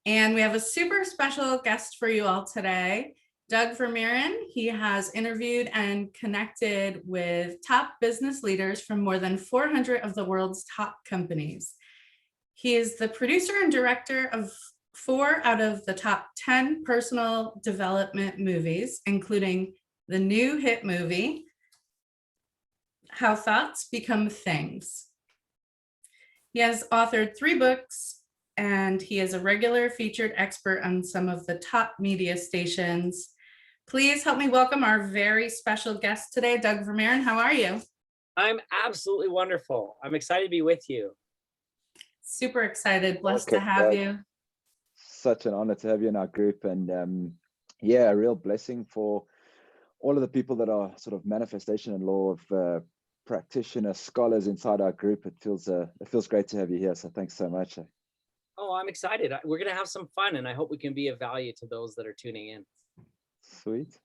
And we have a super special guest for you all today, Doug Vermeeren. He has interviewed and connected with top business leaders from more than 400 of the world's top companies. He is the producer and director of 4 out of the top 10 personal development movies, including the new hit movie, How Thoughts Become Things. He has authored 3 books, and he is a regular featured expert on some of the top media stations. Please help me welcome our very special guest today, Doug Vermeeren. How are you? I'm absolutely wonderful. I'm excited to be with you. Super excited, blessed to have you. Such an honor to have you in our group, and yeah, a real blessing for all of the people that are sort of manifestation and law of practitioner scholars inside our group. It feels great to have you here. So thanks so much. Oh, I'm excited. We're going to have some fun, and I hope we can be of value to those that are tuning in. Sweet.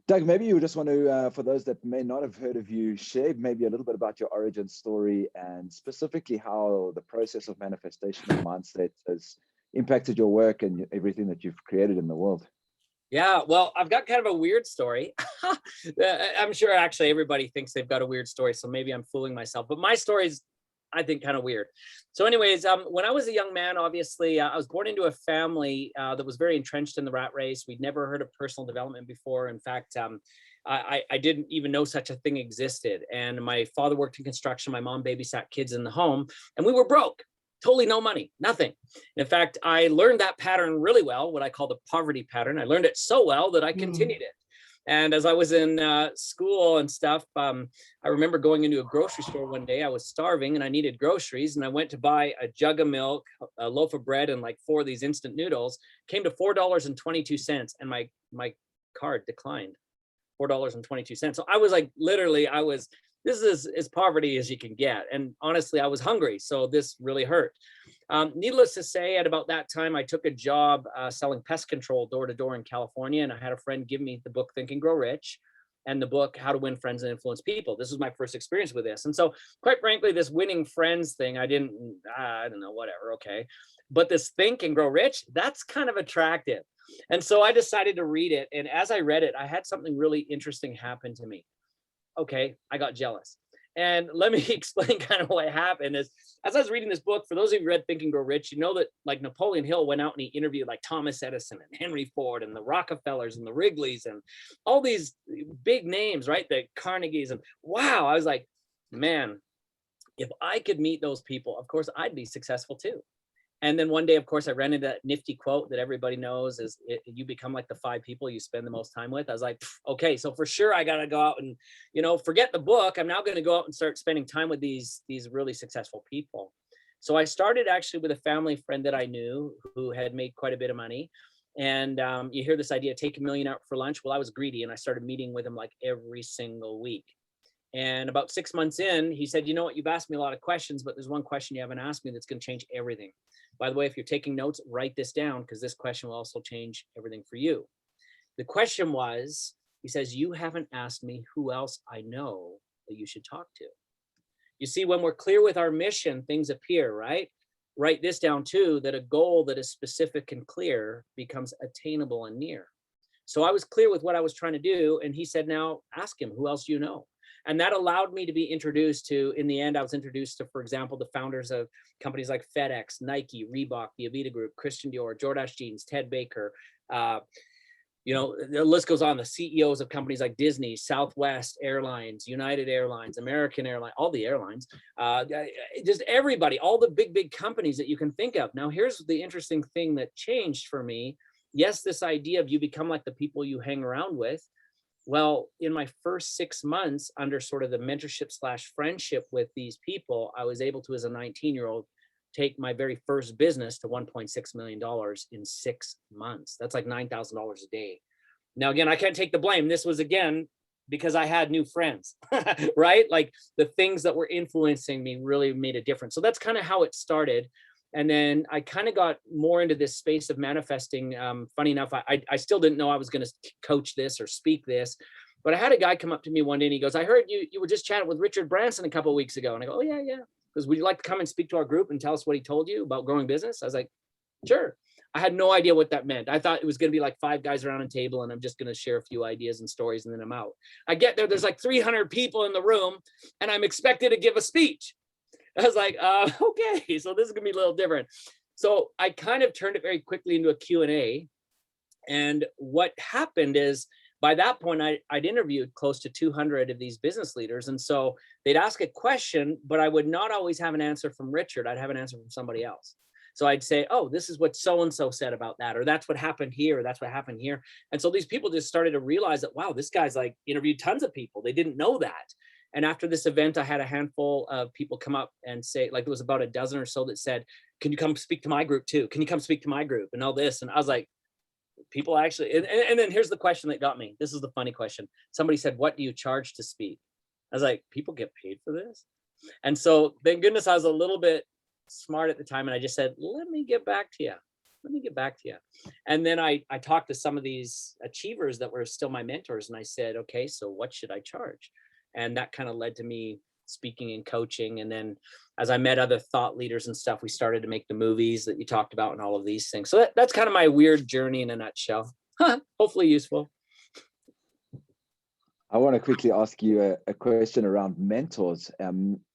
Doug, maybe you just want to, for those that may not have heard of you, share maybe a little bit about your origin story and specifically how the process of manifestation and mindset has impacted your work and everything that you've created in the world. Yeah, well, I've got kind of a weird story. I'm sure actually everybody thinks they've got a weird story, so maybe I'm fooling myself. But my story is, I think, kind of weird. So anyways, when I was a young man, obviously, I was born into a family that was very entrenched in the rat race. We'd never heard of personal development before. In fact, I didn't even know such a thing existed. And my father worked in construction. My mom babysat kids in the home, and we were broke. Totally no money, nothing. In fact, I learned that pattern really well, what I call the poverty pattern. I learned it so well that I continued it. And as I was in school and stuff, I remember going into a grocery store one day. I was starving and I needed groceries, and I went to buy a jug of milk, a loaf of bread, and like 4 of these instant noodles. Came to $4.22, and my card declined. $4.22. So I was like, literally, this is as poverty as you can get. And honestly, I was hungry, so this really hurt. Needless to say, at about that time, I took a job selling pest control door to door in California. And I had a friend give me the book, Think and Grow Rich, and the book, How to Win Friends and Influence People. This was my first experience with this. And so quite frankly, this winning friends thing, I don't know, whatever, okay. But this Think and Grow Rich, that's kind of attractive. And so I decided to read it. And as I read it, I had something really interesting happen to me. Okay, I got jealous. And let me explain kind of what happened is, as I was reading this book, for those of you who read Think and Grow Rich, you know that like Napoleon Hill went out and he interviewed like Thomas Edison and Henry Ford and the Rockefellers and the Wrigleys and all these big names, right? The Carnegies. And wow, I was like, man, if I could meet those people, of course, I'd be successful too. And then one day, of course, I ran into that nifty quote that everybody knows is you become like the 5 people you spend the most time with. I was like, okay, so for sure I got to go out and, forget the book. I'm now going to go out and start spending time with these really successful people. So I started actually with a family friend that I knew who had made quite a bit of money. And you hear this idea, take $1 million out for lunch. Well, I was greedy and I started meeting with him like every single week. And about 6 months in, he said, you know what, you've asked me a lot of questions, but there's one question you haven't asked me that's going to change everything. By the way, if you're taking notes, write this down because this question will also change everything for you. The question was, he says, you haven't asked me who else I know that you should talk to. You see, when we're clear with our mission, things appear, right? Write this down too, that a goal that is specific and clear becomes attainable and near. So I was clear with what I was trying to do. And he said, now ask him, who else do you know? And that allowed me to be introduced to, in the end, I was introduced to, for example, the founders of companies like FedEx, Nike, Reebok, the Avita Group, Christian Dior, Jordache Jeans, Ted Baker. The list goes on. The CEOs of companies like Disney, Southwest Airlines, United Airlines, American Airlines, all the airlines, just everybody, all the big companies that you can think of. Now, here's the interesting thing that changed for me. Yes, this idea of you become like the people you hang around with. Well, in my first 6 months under sort of the mentorship / friendship with these people, I was able to, as a 19-year-old, take my very first business to $1.6 million in 6 months. That's like $9,000 a day. Now, again, I can't take the blame. This was, again, because I had new friends, right? Like the things that were influencing me really made a difference. So that's kind of how it started. And then I kind of got more into this space of manifesting. Funny enough, I still didn't know I was going to coach this or speak this, but I had a guy come up to me one day and he goes, I heard you were just chatting with Richard Branson a couple of weeks ago. And I go, oh yeah. Because would you like to come and speak to our group and tell us what he told you about growing business? I was like, Sure. I had no idea what that meant. I thought it was going to be like 5 guys around a table and I'm just going to share a few ideas and stories and then I'm out. I get there, there's like 300 people in the room and I'm expected to give a speech. I was like, okay, so this is going to be a little different. So I kind of turned it very quickly into a Q&A. And what happened is, by that point, I'd interviewed close to 200 of these business leaders. And so they'd ask a question, but I would not always have an answer from Richard. I'd have an answer from somebody else. So I'd say, oh, this is what so-and-so said about that, or that's what happened here, or that's what happened here. And so these people just started to realize that, wow, this guy's like interviewed tons of people. They didn't know that. And after this event, I had a handful of people come up and say, like, there was about a dozen or so that said, can you come speak to my group too? Can you come speak to my group and all this? And I was like, people actually, and then here's the question that got me. This is the funny question. Somebody said, what do you charge to speak? I was like, people get paid for this? And so thank goodness I was a little bit smart at the time. And I just said, let me get back to you. Let me get back to you. And then I talked to some of these achievers that were still my mentors. And I said, okay, so what should I charge? And that kind of led to me speaking and coaching. And then as I met other thought leaders and stuff, we started to make the movies that you talked about and all of these things. So that's kind of my weird journey in a nutshell. Hopefully useful. I want to quickly ask you a question around mentors.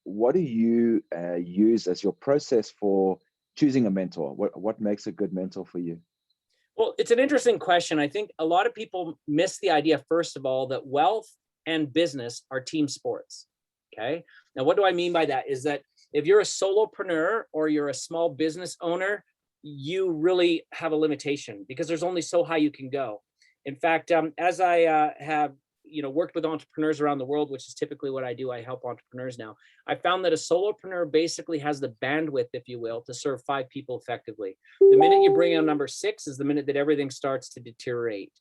What do you use as your process for choosing a mentor? What makes a good mentor for you? Well, it's an interesting question. I think a lot of people miss the idea, first of all, that wealth and business are team sports. Okay. Now, what do I mean by that? Is that if you're a solopreneur or you're a small business owner, you really have a limitation because there's only so high you can go. In fact, as I have worked with entrepreneurs around the world, which is typically what I do, I help entrepreneurs now. I found that a solopreneur basically has the bandwidth, if you will, to serve 5 people effectively. The minute you bring on number 6 is the minute that everything starts to deteriorate.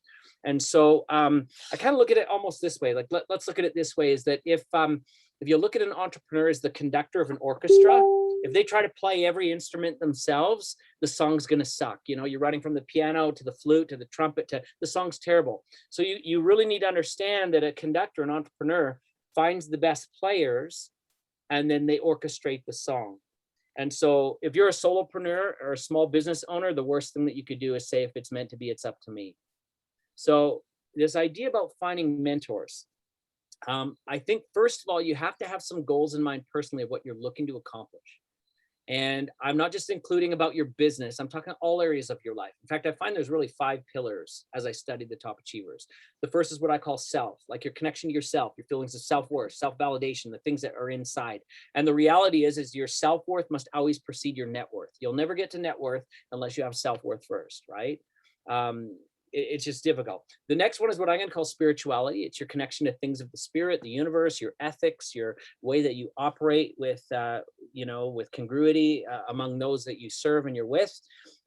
And so I kind of look at it almost this way. Like let's look at it this way: is that if you look at an entrepreneur as the conductor of an orchestra, if they try to play every instrument themselves, the song's going to suck. You're running from the piano to the flute to the trumpet to the song's terrible. So you really need to understand that a conductor, an entrepreneur, finds the best players and then they orchestrate the song. And so if you're a solopreneur or a small business owner, the worst thing that you could do is say, if it's meant to be, it's up to me. So this idea about finding mentors, I think, first of all, you have to have some goals in mind personally of what you're looking to accomplish. And I'm not just including about your business. I'm talking all areas of your life. In fact, I find there's really 5 pillars as I studied the top achievers. The first is what I call self, like your connection to yourself, your feelings of self-worth, self-validation, the things that are inside. And the reality is your self-worth must always precede your net worth. You'll never get to net worth unless you have self-worth first, right? It's just difficult. The next one is what I'm going to call spirituality. It's your connection to things of the spirit, the universe, your ethics, your way that you operate with, with congruity among those that you serve and you're with.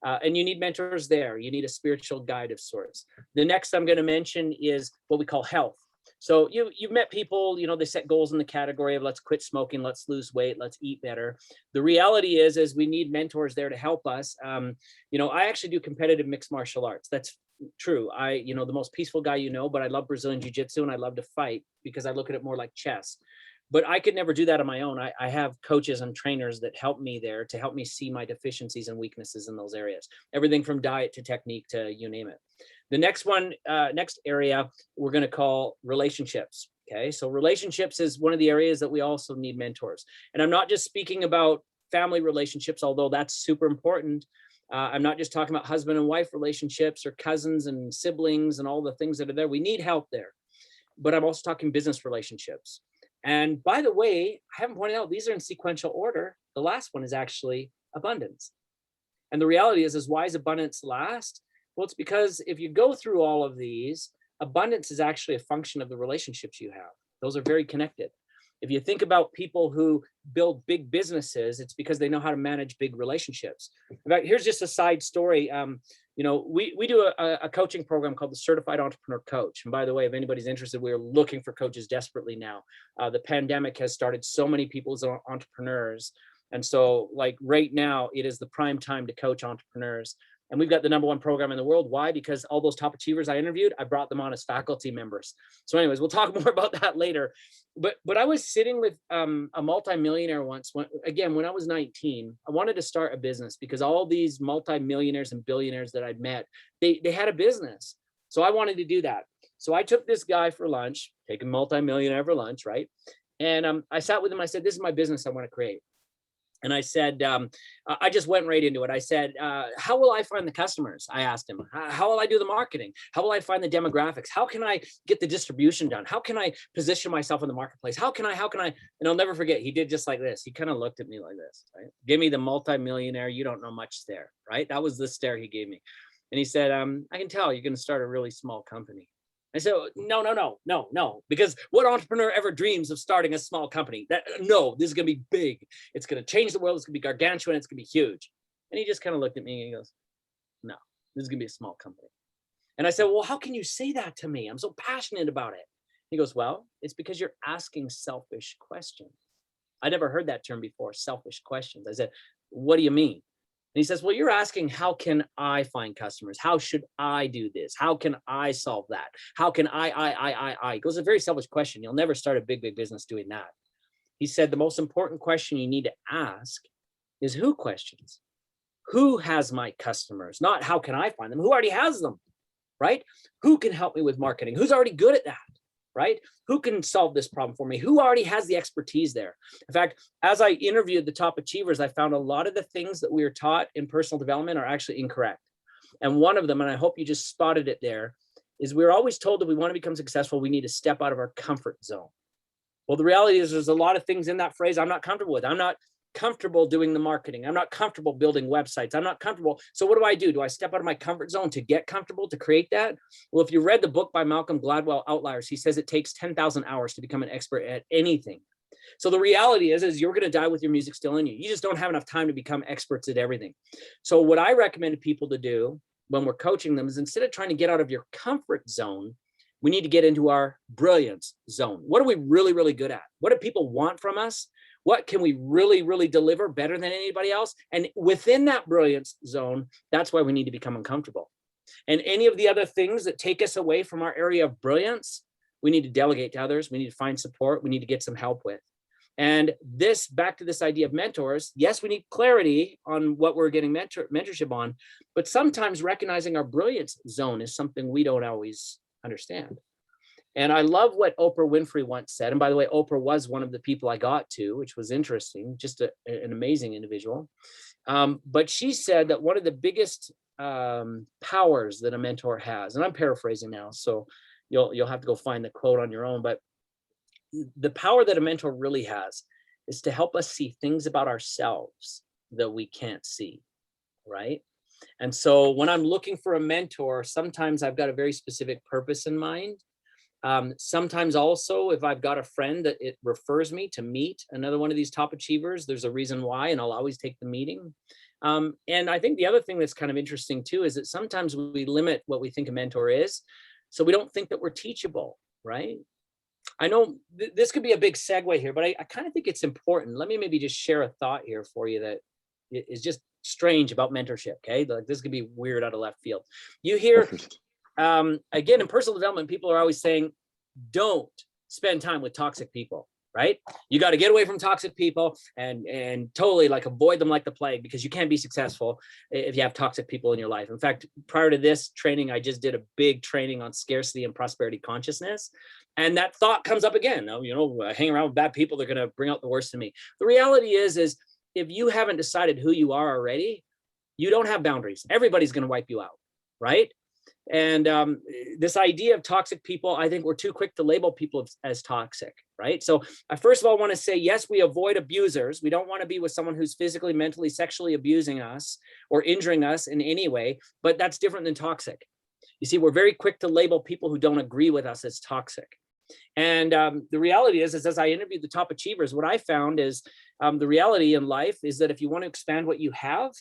And you need mentors there. You need a spiritual guide of sorts. The next I'm going to mention is what we call health. So you've met people, they set goals in the category of let's quit smoking, let's lose weight, let's eat better. The reality is we need mentors there to help us. I actually do competitive mixed martial arts. That's true. The most peaceful guy, but I love Brazilian jiu-jitsu and I love to fight because I look at it more like chess. But I could never do that on my own. I have coaches and trainers that help me there to help me see my deficiencies and weaknesses in those areas. Everything from diet to technique to you name it. The next area we're going to call relationships. Okay, so relationships is one of the areas that we also need mentors. And I'm not just speaking about family relationships, although that's super important. I'm not just talking about husband and wife relationships or cousins and siblings and all the things that are there. We need help there. But I'm also talking business relationships. And by the way, I haven't pointed out, these are in sequential order. The last one is actually abundance. And the reality is why is abundance last? Well, it's because if you go through all of these, abundance is actually a function of the relationships you have. Those are very connected. If you think about people who build big businesses, it's because they know how to manage big relationships. In fact, here's just a side story. We do a coaching program called the Certified Entrepreneur Coach. And by the way, if anybody's interested, we're looking for coaches desperately now. The pandemic has started so many people as entrepreneurs. And so like right now, it is the prime time to coach entrepreneurs. And we've got the number 1 program in the world. Why? Because all those top achievers I interviewed, I brought them on as faculty members. So anyways, we'll talk more about that later. But I was sitting with a multimillionaire once. When I was 19, I wanted to start a business because all these multimillionaires and billionaires that I'd met, they had a business. So I wanted to do that. So I took this guy for lunch, take a multimillionaire for lunch, right? And I sat with him. I said, this is my business I want to create. And I said, I just went right into it. I said, how will I find the customers? I asked him, how will I do the marketing? How will I find the demographics? How can I get the distribution done? How can I position myself in the marketplace? How can I, and I'll never forget, he did just like this. He kind of looked at me like this, right? Give me the multimillionaire, you don't know much stare, right? That was the stare he gave me. And he said, I can tell you're going to start a really small company. I said, no, because what entrepreneur ever dreams of starting a small company? No, this is going to be big. It's going to change the world. It's going to be gargantuan. It's going to be huge. And he just kind of looked at me and he goes, no, this is going to be a small company. And I said, well, how can you say that to me? I'm so passionate about it. He goes, well, it's because you're asking selfish questions. I never heard that term before, selfish questions. I said, what do you mean? And he says, well, you're asking, how can I find customers? How should I do this? How can I solve that? How can I? It goes, a very selfish question. You'll never start a big business doing that. He said, the most important question you need to ask is who questions. Who has my customers? Not how can I find them? Who already has them, right? Who can help me with marketing? Who's already good at that, right? Who can solve this problem for me? Who already has the expertise there? In fact, as I interviewed the top achievers, I found a lot of the things that we were taught in personal development are actually incorrect. And one of them, and I hope you just spotted it there, is we're always told that we want to become successful, we need to step out of our comfort zone. Well, the reality is there's a lot of things in that phrase I'm not comfortable with. I'm not comfortable doing the marketing. I'm not comfortable building websites. I'm not comfortable. So what do? Do I step out of my comfort zone to get comfortable, to create that? Well, if you read the book by Malcolm Gladwell, Outliers, he says it takes 10,000 hours to become an expert at anything. So the reality is you're going to die with your music still in you. You just don't have enough time to become experts at everything. So what I recommend people to do when we're coaching them is, instead of trying to get out of your comfort zone, we need to get into our brilliance zone. What are we really, really good at? What do people want from us? What can we really, really deliver better than anybody else? And within that brilliance zone, that's why we need to become uncomfortable. And any of the other things that take us away from our area of brilliance, we need to delegate to others. We need to find support. We need to get some help with. And this, back to this idea of mentors, yes, we need clarity on what we're getting mentorship on, but sometimes recognizing our brilliance zone is something we don't always understand. And I love what Oprah Winfrey once said. And by the way, Oprah was one of the people I got to, which was interesting, just an amazing individual. But she said that one of the biggest powers that a mentor has, and I'm paraphrasing now, so you'll have to go find the quote on your own, but the power that a mentor really has is to help us see things about ourselves that we can't see, right? And so when I'm looking for a mentor, sometimes I've got a very specific purpose in mind. Sometimes also, if I've got a friend that it refers me to meet another one of these top achievers, there's a reason why, and I'll always take the meeting. And I think the other thing that's kind of interesting too, is that sometimes we limit what we think a mentor is. So we don't think that we're teachable, right? I know this could be a big segue here, but I kind of think it's important. Let me maybe just share a thought here for you that is just strange about mentorship, okay? Like, this could be weird out of left field. You hear, again, in personal development, people are always saying, don't spend time with toxic people, right? You got to get away from toxic people and totally like avoid them like the plague, because you can't be successful if you have toxic people in your life. In fact, prior to this training, I just did a big training on scarcity and prosperity consciousness. And that thought comes up again. Hang around with bad people, they're going to bring out the worst in me. The reality is if you haven't decided who you are already, you don't have boundaries. Everybody's going to wipe you out, right? And this idea of toxic people, I think we're too quick to label people as toxic, right? So I first of all want to say, yes, we avoid abusers. We don't want to be with someone who's physically, mentally, sexually abusing us or injuring us in any way, but that's different than toxic. You see, we're very quick to label people who don't agree with us as toxic. And the reality is as I interviewed the top achievers, what I found is the reality in life is that if you want to expand what you have,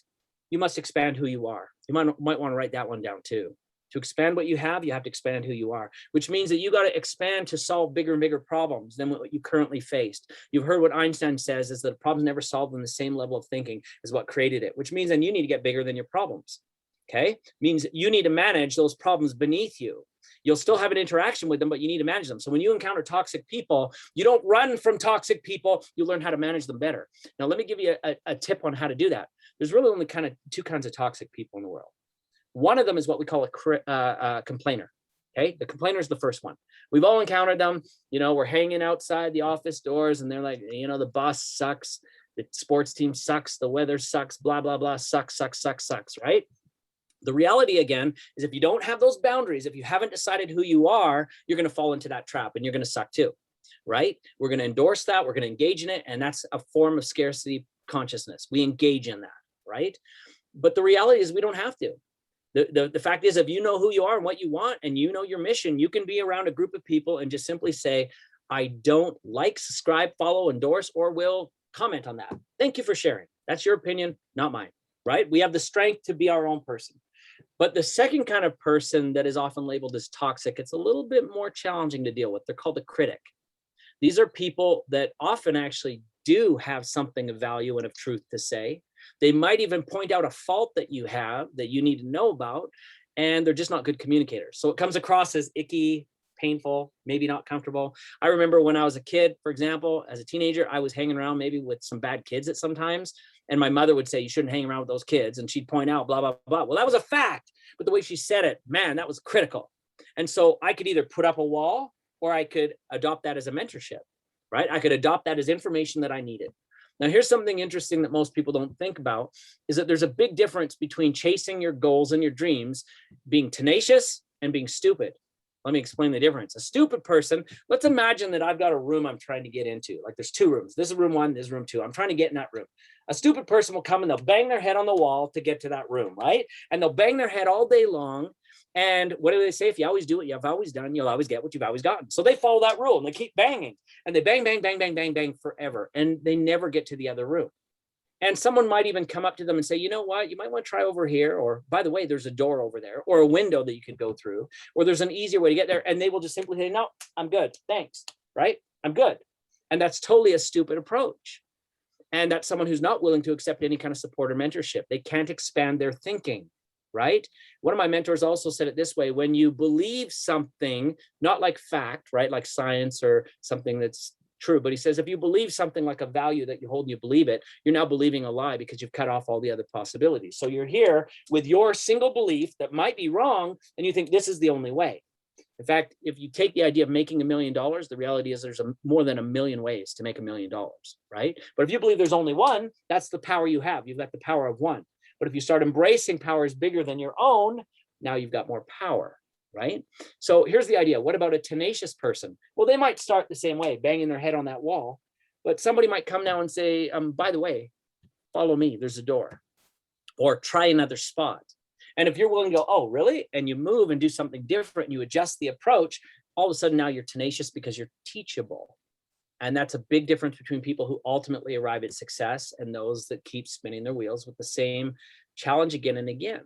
you must expand who you are. You might want to write that one down too. To expand what you have to expand who you are, which means that you got to expand to solve bigger and bigger problems than what you currently faced. You've heard what Einstein says is that a problem's never solved on the same level of thinking as what created it, which means then you need to get bigger than your problems. Okay, means you need to manage those problems beneath you. You'll still have an interaction with them, but you need to manage them. So when you encounter toxic people, you don't run from toxic people, you learn how to manage them better. Now, let me give you a tip on how to do that. There's really only kind of two kinds of toxic people in the world. One of them is what we call a complainer. Okay, the complainer is the first one. We've all encountered them. You know, we're hanging outside the office doors and they're like, you know, the boss sucks, the sports team sucks, the weather sucks, blah, blah, blah, sucks, right? The reality, again, is if you don't have those boundaries, if you haven't decided who you are, you're going to fall into that trap and you're going to suck too, right? We're going to endorse that. We're going to engage in it. And that's a form of scarcity consciousness. We engage in that, right? But the reality is we don't have to. The fact is, if you know who you are and what you want and you know your mission, you can be around a group of people and just simply say, I don't like, subscribe, follow, endorse, or will comment on that. Thank you for sharing. That's your opinion, not mine, right? We have the strength to be our own person. But the second kind of person that is often labeled as toxic, it's a little bit more challenging to deal with. They're called a critic. These are people that often actually do have something of value and of truth to say. They might even point out a fault that you have that you need to know about, and they're just not good communicators. So it comes across as icky, painful, maybe not comfortable. I remember when I was a kid, for example, as a teenager, I was hanging around maybe with some bad kids at sometimes. And my mother would say, you shouldn't hang around with those kids. And she'd point out, blah, blah, blah. Well, that was a fact. But the way she said it, man, that was critical. And so I could either put up a wall or I could adopt that as a mentorship, right? I could adopt that as information that I needed. Now, here's something interesting that most people don't think about is that there's a big difference between chasing your goals and your dreams, being tenacious and being stupid. Let me explain the difference. A stupid person, let's imagine that I've got a room I'm trying to get into. Like there's two rooms. This is room one, this is room two. I'm trying to get in that room. A stupid person will come and they'll bang their head on the wall to get to that room, right? And they'll bang their head all day long. And what do they say? If you always do what you've always done, you'll always get what you've always gotten. So they follow that rule and they keep banging and they bang, bang, bang, bang, bang, bang forever. And they never get to the other room. And someone might even come up to them and say, you know what, you might want to try over here. Or by the way, there's a door over there or a window that you could go through, or there's an easier way to get there. And they will just simply say, no, I'm good. Thanks. Right? I'm good. And that's totally a stupid approach. And that's someone who's not willing to accept any kind of support or mentorship. They can't expand their thinking. Right? One of my mentors also said it this way: when you believe something, not like fact, right? Like science or something that's true, but he says, if you believe something like a value that you hold and you believe it, you're now believing a lie because you've cut off all the other possibilities. So you're here with your single belief that might be wrong, and you think this is the only way. In fact, if you take the idea of making $1 million, the reality is there's more than 1 million ways to make $1 million, right? But if you believe there's only one, that's the power you have. You've got the power of one. But if you start embracing powers bigger than your own, now you've got more power, right? So here's the idea. What about a tenacious person? Well, they might start the same way, banging their head on that wall, but somebody might come now and say, by the way, follow me, there's a door, or try another spot. And if you're willing to go, oh, really? And you move and do something different, and you adjust the approach, all of a sudden now you're tenacious because you're teachable. And that's a big difference between people who ultimately arrive at success and those that keep spinning their wheels with the same challenge again and again.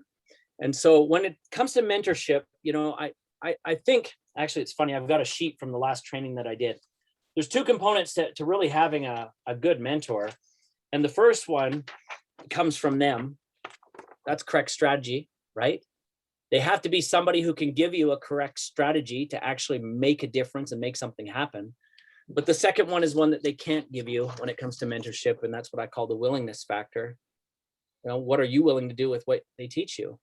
And so when it comes to mentorship, you know, I think, actually, it's funny, I've got a sheet from the last training that I did. There's two components to really having a good mentor. And the first one comes from them. That's correct strategy, right? They have to be somebody who can give you a correct strategy to actually make a difference and make something happen. But the second one is one that they can't give you when it comes to mentorship. And that's what I call the willingness factor. You know, what are you willing to do with what they teach you?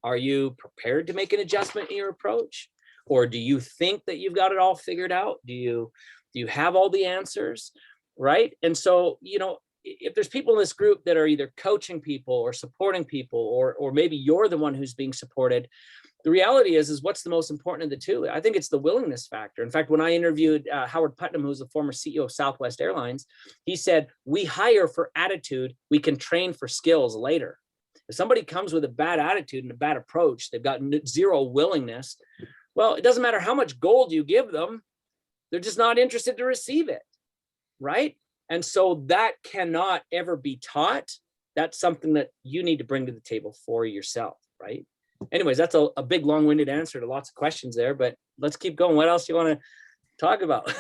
Are you prepared to make an adjustment in your approach? Or do you think that you've got it all figured out? Do you have all the answers? Right? And so, you know, if there's people in this group that are either coaching people or supporting people, or maybe you're the one who's being supported, the reality is what's the most important of the two? I think it's the willingness factor. In fact, when I interviewed Howard Putnam, who's the former CEO of Southwest Airlines, he said, we hire for attitude, we can train for skills later. If somebody comes with a bad attitude and a bad approach, they've got zero willingness, well, it doesn't matter how much gold you give them, they're just not interested to receive it, right? And so that cannot ever be taught. That's something that you need to bring to the table for yourself, right? Anyways, that's a big long-winded answer to lots of questions there, but let's keep going. What else do you want to talk about?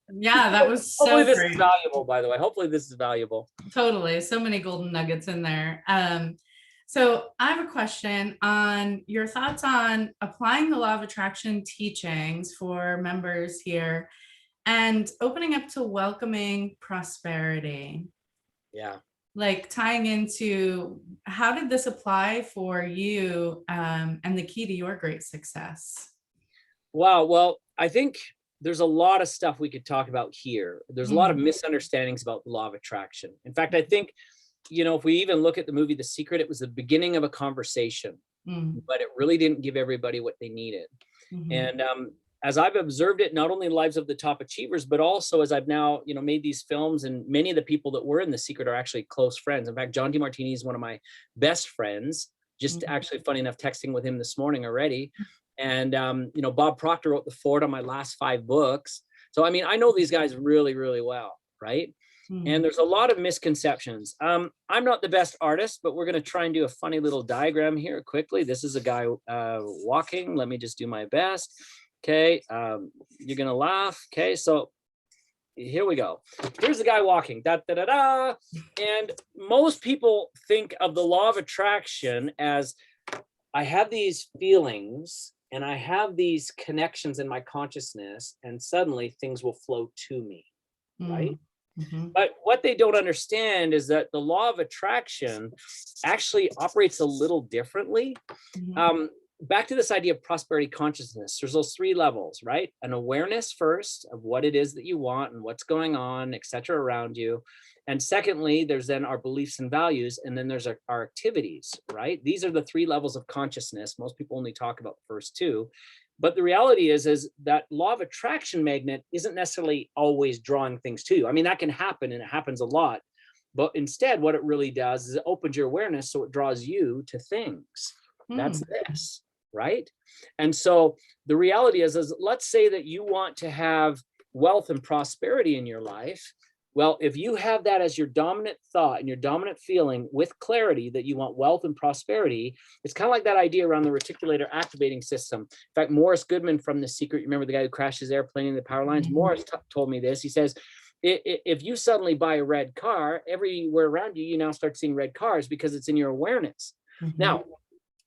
Yeah, that was so Hopefully this great. is valuable, by the way. Hopefully this is valuable. Totally. So many golden nuggets in there. So I have a question on your thoughts on applying the law of attraction teachings for members here and opening up to welcoming prosperity. Yeah. Like tying into how did this apply for you and the key to your great success? Wow. Well, I think there's a lot of stuff we could talk about here. There's a lot of Mm. misunderstandings about the law of attraction. In fact, I think, if we even look at the movie The Secret, it was the beginning of a conversation, Mm. but it really didn't give everybody what they needed. Mhm. And as I've observed it, not only in the lives of the top achievers, but also as I've now, made these films, and many of the people that were in The Secret are actually close friends. In fact, John DeMartini is one of my best friends. Just Mhm. actually funny enough, texting with him this morning already. And Bob Proctor wrote the foreword on my last 5 books. So I mean, I know these guys really, really well, right? And Mm. there's a lot of misconceptions. I'm not the best artist, but we're going to try and do a funny little diagram here quickly. This is a guy walking. Let me just do my best. Okay, you're going to laugh. Okay, so here we go. Here's the guy walking. Da, da, da, da. And most people think of the law of attraction as I have these feelings and I have these connections in my consciousness, and suddenly things will flow to me, right? Mhm. But what they don't understand is that the law of attraction actually operates a little differently. Mhm. Back to this idea of prosperity consciousness, there's those 3 levels, right? An awareness first of what it is that you want and what's going on, et cetera, around you. And secondly, there's then our beliefs and values. And then there's our activities, right? These are the 3 levels of consciousness. Most people only talk about the first 2. But the reality is that law of attraction magnet isn't necessarily always drawing things to you. I mean, that can happen, and it happens a lot. But instead, what it really does is it opens your awareness so it draws you to things. That's Mm. this, right? And so the reality is let's say that you want to have wealth and prosperity in your life. Well, if you have that as your dominant thought and your dominant feeling with clarity that you want wealth and prosperity, it's kind of like that idea around the reticulator activating system. In fact, Morris Goodman from The Secret, you remember the guy who crashed his airplane in the power lines? Mhm. Morris told me this. He says, if you suddenly buy a red car, everywhere around you, you now start seeing red cars because it's in your awareness. Mhm. Now,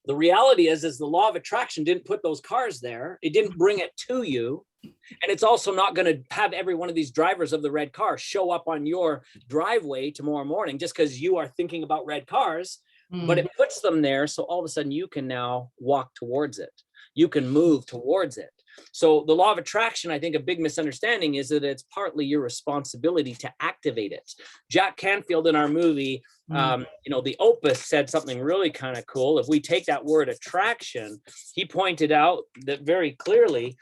the reality is the law of attraction didn't put those cars there. It didn't bring it to you. And it's also not going to have every one of these drivers of the red car show up on your driveway tomorrow morning just because you are thinking about red cars. But Mm. it puts them there. So all of a sudden you can now walk towards it. You can move towards it. So the law of attraction, I think a big misunderstanding is that it's partly your responsibility to activate it. Jack Canfield in our movie, Mm. the Opus, said something really kind of cool. If we take that word attraction, he pointed out that very clearly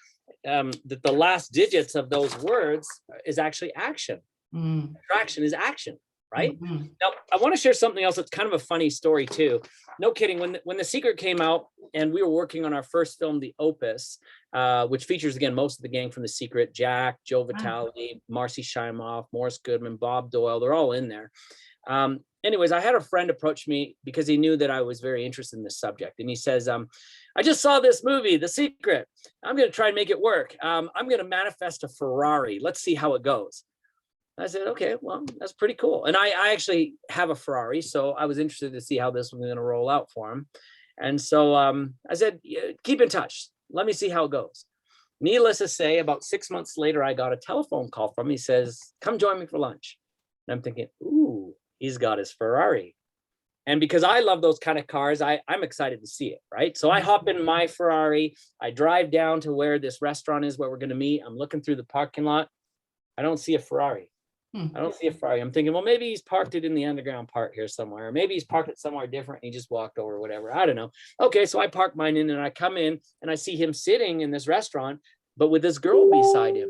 that the last digits of those words is actually action. Mm. Attraction is action, right? Mhm. Now, I want to share something else that's kind of a funny story too. No kidding. When The Secret came out and we were working on our first film, The Opus, which features, again, most of the gang from The Secret, Jack, Joe Wow. Vitale, Marcy Shimoff, Morris Goodman, Bob Doyle, they're all in there. Anyways, I had a friend approach me because he knew that I was very interested in this subject. And he says, I just saw this movie, The Secret. I'm going to try and make it work. I'm going to manifest a Ferrari. Let's see how it goes. I said, okay, well, that's pretty cool. And I actually have a Ferrari, so I was interested to see how this was going to roll out for him. And so I said, yeah, keep in touch. Let me see how it goes. Needless to say, about 6 months later, I got a telephone call from him. He says, come join me for lunch. And I'm thinking, ooh, he's got his Ferrari. And because I love those kind of cars, I'm excited to see it, right? So I hop in my Ferrari. I drive down to where this restaurant is where we're going to meet. I'm looking through the parking lot. I don't see a Ferrari. Hmm. I don't see a Ferrari. I'm thinking, well, maybe he's parked it in the underground part here somewhere. Or maybe he's parked it somewhere different and he just walked over or whatever. I don't know. Okay, so I park mine in and I come in and I see him sitting in this restaurant, but with this girl beside him.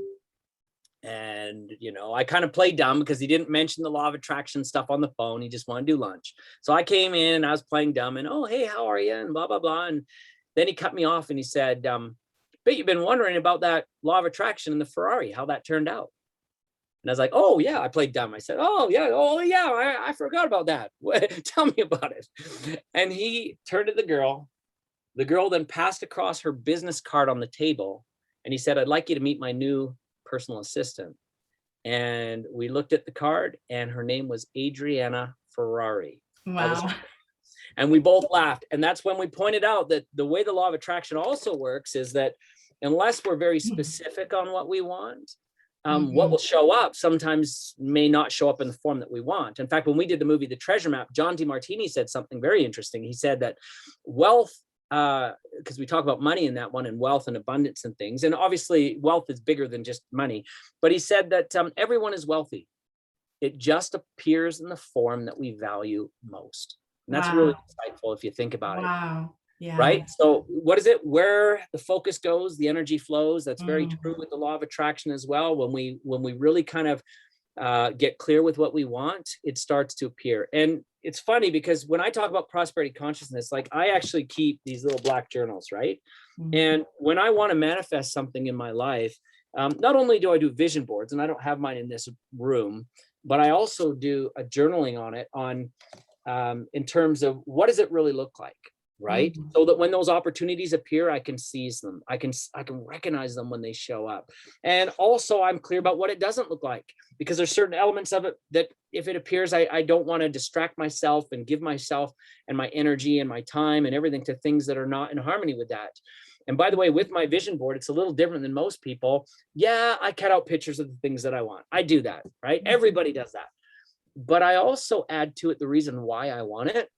And, I kind of played dumb because he didn't mention the law of attraction stuff on the phone. He just wanted to do lunch. So I came in and I was playing dumb and, oh, hey, how are you? And blah, blah, blah. And then he cut me off and he said, but you've been wondering about that law of attraction in the Ferrari, how that turned out. And I was like, oh, yeah, I played dumb. I said, oh, yeah, I forgot about that. Tell me about it. And he turned to the girl. The girl then passed across her business card on the table. And he said, I'd like you to meet my new personal assistant. And we looked at the card and her name was Adriana Ferrari. Wow. And we both laughed. And that's when we pointed out that the way the law of attraction also works is that unless we're very specific on what we want, what will show up sometimes may not show up in the form that we want. In fact, when we did the movie The Treasure Map, John DeMartini said something very interesting. He said that wealth, because we talk about money in that one, and wealth and abundance and things, and obviously wealth is bigger than just money, but he said that everyone is wealthy. It just appears in the form that we value most. And that's really insightful if you think about it. Yeah. Right. So what is it? Where the focus goes, the energy flows. That's very true with the law of attraction as well. When we really kind of get clear with what we want, it starts to appear. And it's funny because when I talk about prosperity consciousness, like I actually keep these little black journals, right? And when I want to manifest something in my life, not only do I do vision boards, and I don't have mine in this room, but I also do a journaling on it in terms of what does it really look like? Right. So that when those opportunities appear, I can seize them. I can recognize them when they show up. And also I'm clear about what it doesn't look like, because there's certain elements of it that if it appears, I don't want to distract myself and give myself and my energy and my time and everything to things that are not in harmony with that. And by the way, with my vision board, it's a little different than most people. Yeah, I cut out pictures of the things that I want. I do that, right? Everybody does that. But I also add to it the reason why I want it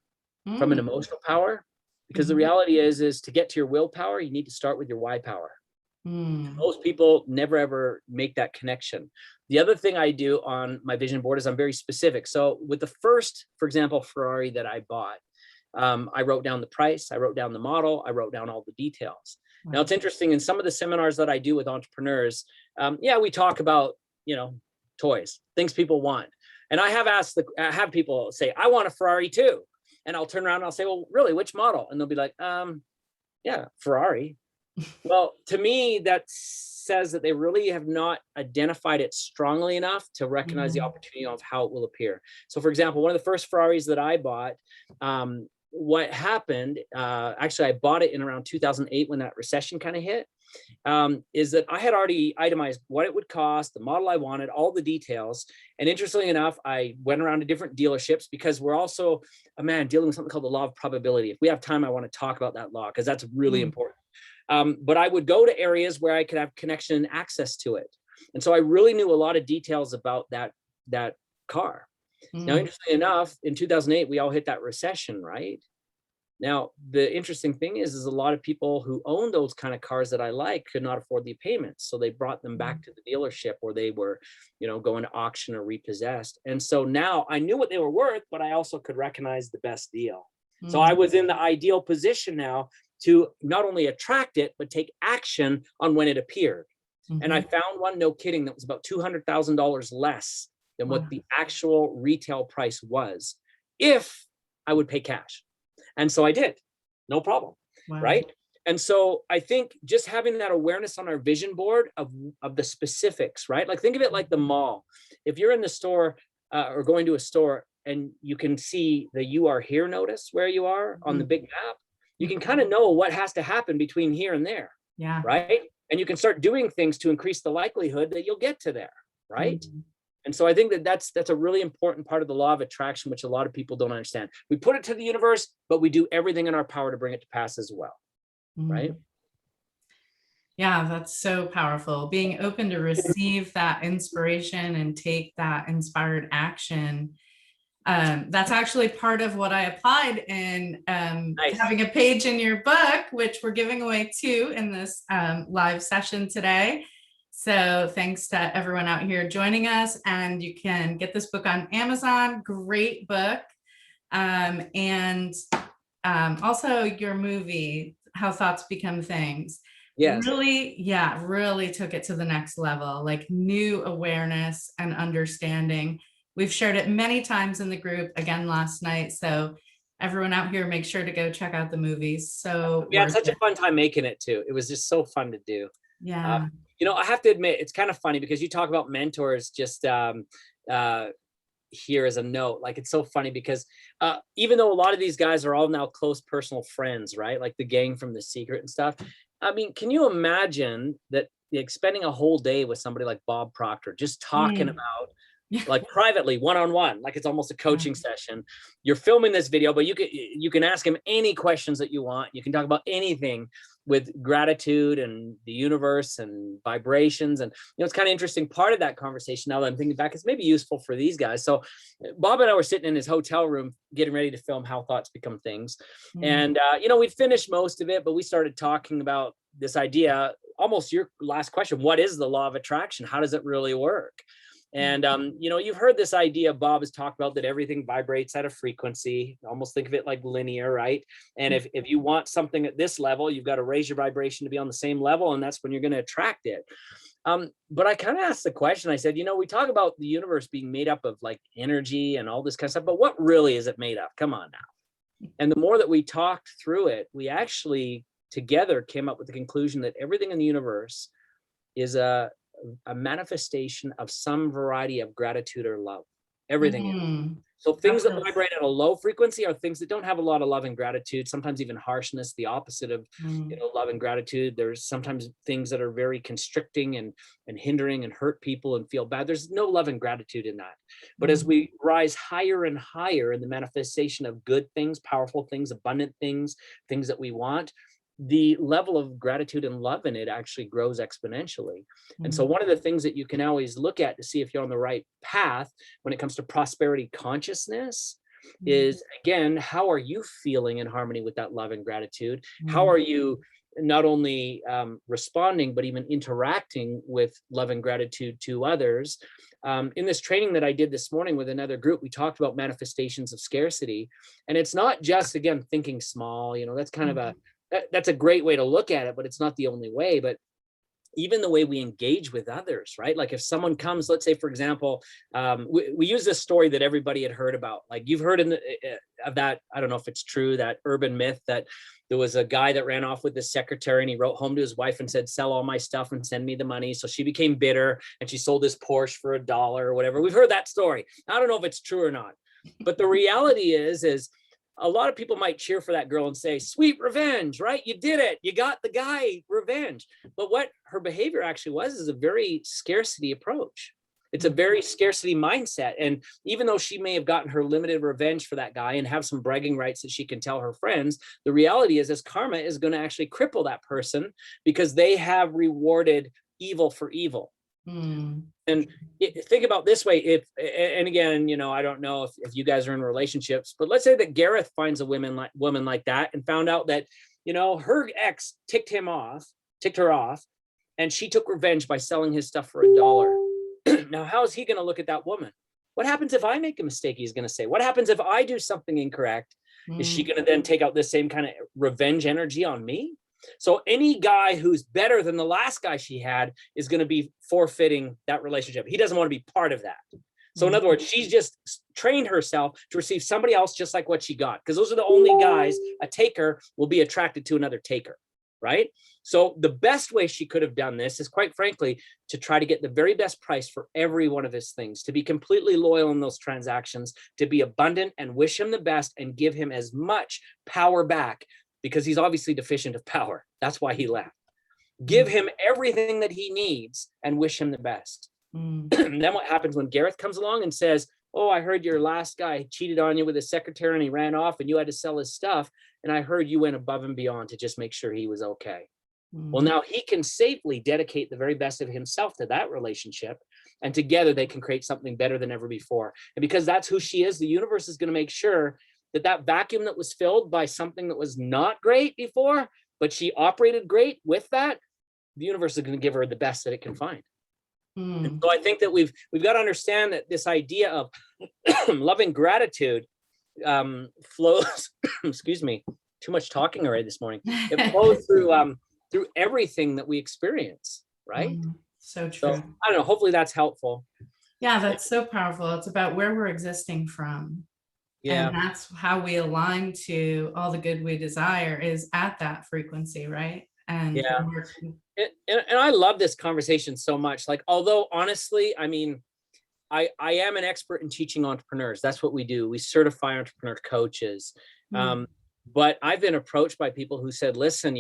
from an emotional power. Because the reality is to get to your willpower, you need to start with your why power. Most people never, ever make that connection. The other thing I do on my vision board is I'm very specific. So with the first, for example, Ferrari that I bought, I wrote down the price, I wrote down the model, I wrote down all the details. Now it's interesting, in some of the seminars that I do with entrepreneurs, we talk about, toys, things people want. And I have people say, I want a Ferrari too. And I'll turn around and I'll say, well, really, which model? And they'll be like, Ferrari. Well, to me, that says that they really have not identified it strongly enough to recognize the opportunity of how it will appear. So for example, one of the first Ferraris that I bought, what happened, actually, I bought it in around 2008 when that recession kind of hit, is that I had already itemized what it would cost, the model I wanted, all the details. And interestingly enough, I went around to different dealerships because we're also, dealing with something called the law of probability. If we have time, I want to talk about that law because that's really important. But I would go to areas where I could have connection and access to it. And so I really knew a lot of details about that car. Now, interestingly enough, in 2008, we all hit that recession, right? Now, the interesting thing is a lot of people who own those kind of cars that I like could not afford the payments. So they brought them back to the dealership where they were, going to auction or repossessed. And so now I knew what they were worth, but I also could recognize the best deal. So I was in the ideal position now to not only attract it, but take action on when it appeared. And I found one, no kidding, that was about $200,000 less than what the actual retail price was if I would pay cash. And so I did, no problem, right? And so I think just having that awareness on our vision board of the specifics, right? Like think of it like the mall. If you're in the store or going to a store and you can see the "you are here" notice where you are on the big map, you can kind of know what has to happen between here and there, right? And you can start doing things to increase the likelihood that you'll get to there, right? And so I think that's a really important part of the law of attraction, which a lot of people don't understand. We put it to the universe, but we do everything in our power to bring it to pass as well, right? Yeah, that's so powerful. Being open to receive that inspiration and take that inspired action. That's actually part of what I applied in having a page in your book, which we're giving away too in this live session today. So thanks to everyone out here joining us, and you can get this book on Amazon. Great book. And also your movie, How Thoughts Become Things. Yes. Really took it to the next level, like new awareness and understanding. We've shared it many times in the group again last night. So everyone out here, make sure to go check out the movies. So we had such a fun time making it too. It was just so fun to do. Yeah. I have to admit, it's kind of funny because you talk about mentors just here as a note. Like, it's so funny because even though a lot of these guys are all now close personal friends, right? Like the gang from The Secret and stuff. I mean, can you imagine that spending a whole day with somebody like Bob Proctor, just talking about like privately, one-on-one, like it's almost a coaching session. You're filming this video, but you can ask him any questions that you want. You can talk about anything with gratitude and the universe and vibrations. And, it's kind of interesting. Part of that conversation, now that I'm thinking back, is maybe useful for these guys. So Bob and I were sitting in his hotel room, getting ready to film How Thoughts Become Things. And, we'd finished most of it, but we started talking about this idea, almost your last question, what is the law of attraction? How does it really work? And, you've heard this idea Bob has talked about, that everything vibrates at a frequency. Almost think of it like linear, right? And if you want something at this level, you've got to raise your vibration to be on the same level, and that's when you're going to attract it. But I kind of asked the question, I said, we talk about the universe being made up of like energy and all this kind of stuff, but what really is it made of? Come on now. And the more that we talked through it, we actually together came up with the conclusion that everything in the universe is a manifestation of some variety of gratitude or love. Everything is. So things that vibrate at a low frequency are things that don't have a lot of love and gratitude, sometimes even harshness, the opposite of love and gratitude. There's sometimes things that are very constricting and hindering and hurt people and feel bad. There's no love and gratitude in that. But as we rise higher and higher in the manifestation of good things, powerful things, abundant things, things that we want, the level of gratitude and love in it actually grows exponentially. And so one of the things that you can always look at to see if you're on the right path when it comes to prosperity consciousness is, again, how are you feeling in harmony with that love and gratitude? How are you not only responding, but even interacting with love and gratitude to others? In this training that I did this morning with another group, we talked about manifestations of scarcity. And it's not just, again, thinking small, that's kind of that's a great way to look at it, but it's not the only way. But even the way we engage with others, right? Like if someone comes, let's say, for example, we use this story that everybody had heard about. Like you've heard of that, I don't know if it's true, that urban myth that there was a guy that ran off with his secretary and he wrote home to his wife and said, sell all my stuff and send me the money. So she became bitter and she sold his Porsche for $1 or whatever. We've heard that story. I don't know if it's true or not, but the reality is a lot of people might cheer for that girl and say, sweet revenge, right? You did it. You got the guy revenge. But what her behavior actually was is a very scarcity approach. It's a very scarcity mindset. And even though she may have gotten her limited revenge for that guy and have some bragging rights that she can tell her friends, the reality is this karma is going to actually cripple that person because they have rewarded evil for evil. And think about this way, and again, I don't know if you guys are in relationships, but let's say that Gareth finds a woman like that and found out that, her ex ticked her off, and she took revenge by selling his stuff for $1. Now, how is he going to look at that woman? What happens if I make a mistake? He's going to say, what happens if I do something incorrect? Is she going to then take out this same kind of revenge energy on me? So any guy who's better than the last guy she had is going to be forfeiting that relationship. He doesn't want to be part of that. So in other words, she's just trained herself to receive somebody else just like what she got, because those are the only guys a taker will be attracted to another taker, right? So the best way she could have done this is, quite frankly, to try to get the very best price for every one of his things, to be completely loyal in those transactions, to be abundant and wish him the best and give him as much power back, because he's obviously deficient of power. That's why he left. Give him everything that he needs and wish him the best. And then what happens when Gareth comes along and says, oh, I heard your last guy cheated on you with his secretary and he ran off and you had to sell his stuff. And I heard you went above and beyond to just make sure he was okay. Well, now he can safely dedicate the very best of himself to that relationship. And together they can create something better than ever before. And because that's who she is, the universe is going to make sure that vacuum that was filled by something that was not great before, but she operated great with that, the universe is going to give her the best that it can find. And so I think that we've got to understand that this idea of loving gratitude flows, excuse me, too much talking already this morning. It flows through everything that we experience, right? So true. So, I don't know, hopefully that's helpful. Yeah, that's so powerful. It's about where we're existing from. Yeah. And that's how we align to all the good we desire, is at that frequency, right? And yeah. And I love this conversation so much. Like, although honestly, I mean, I am an expert in teaching entrepreneurs. That's what we do. We certify entrepreneur coaches. But I've been approached by people who said, listen,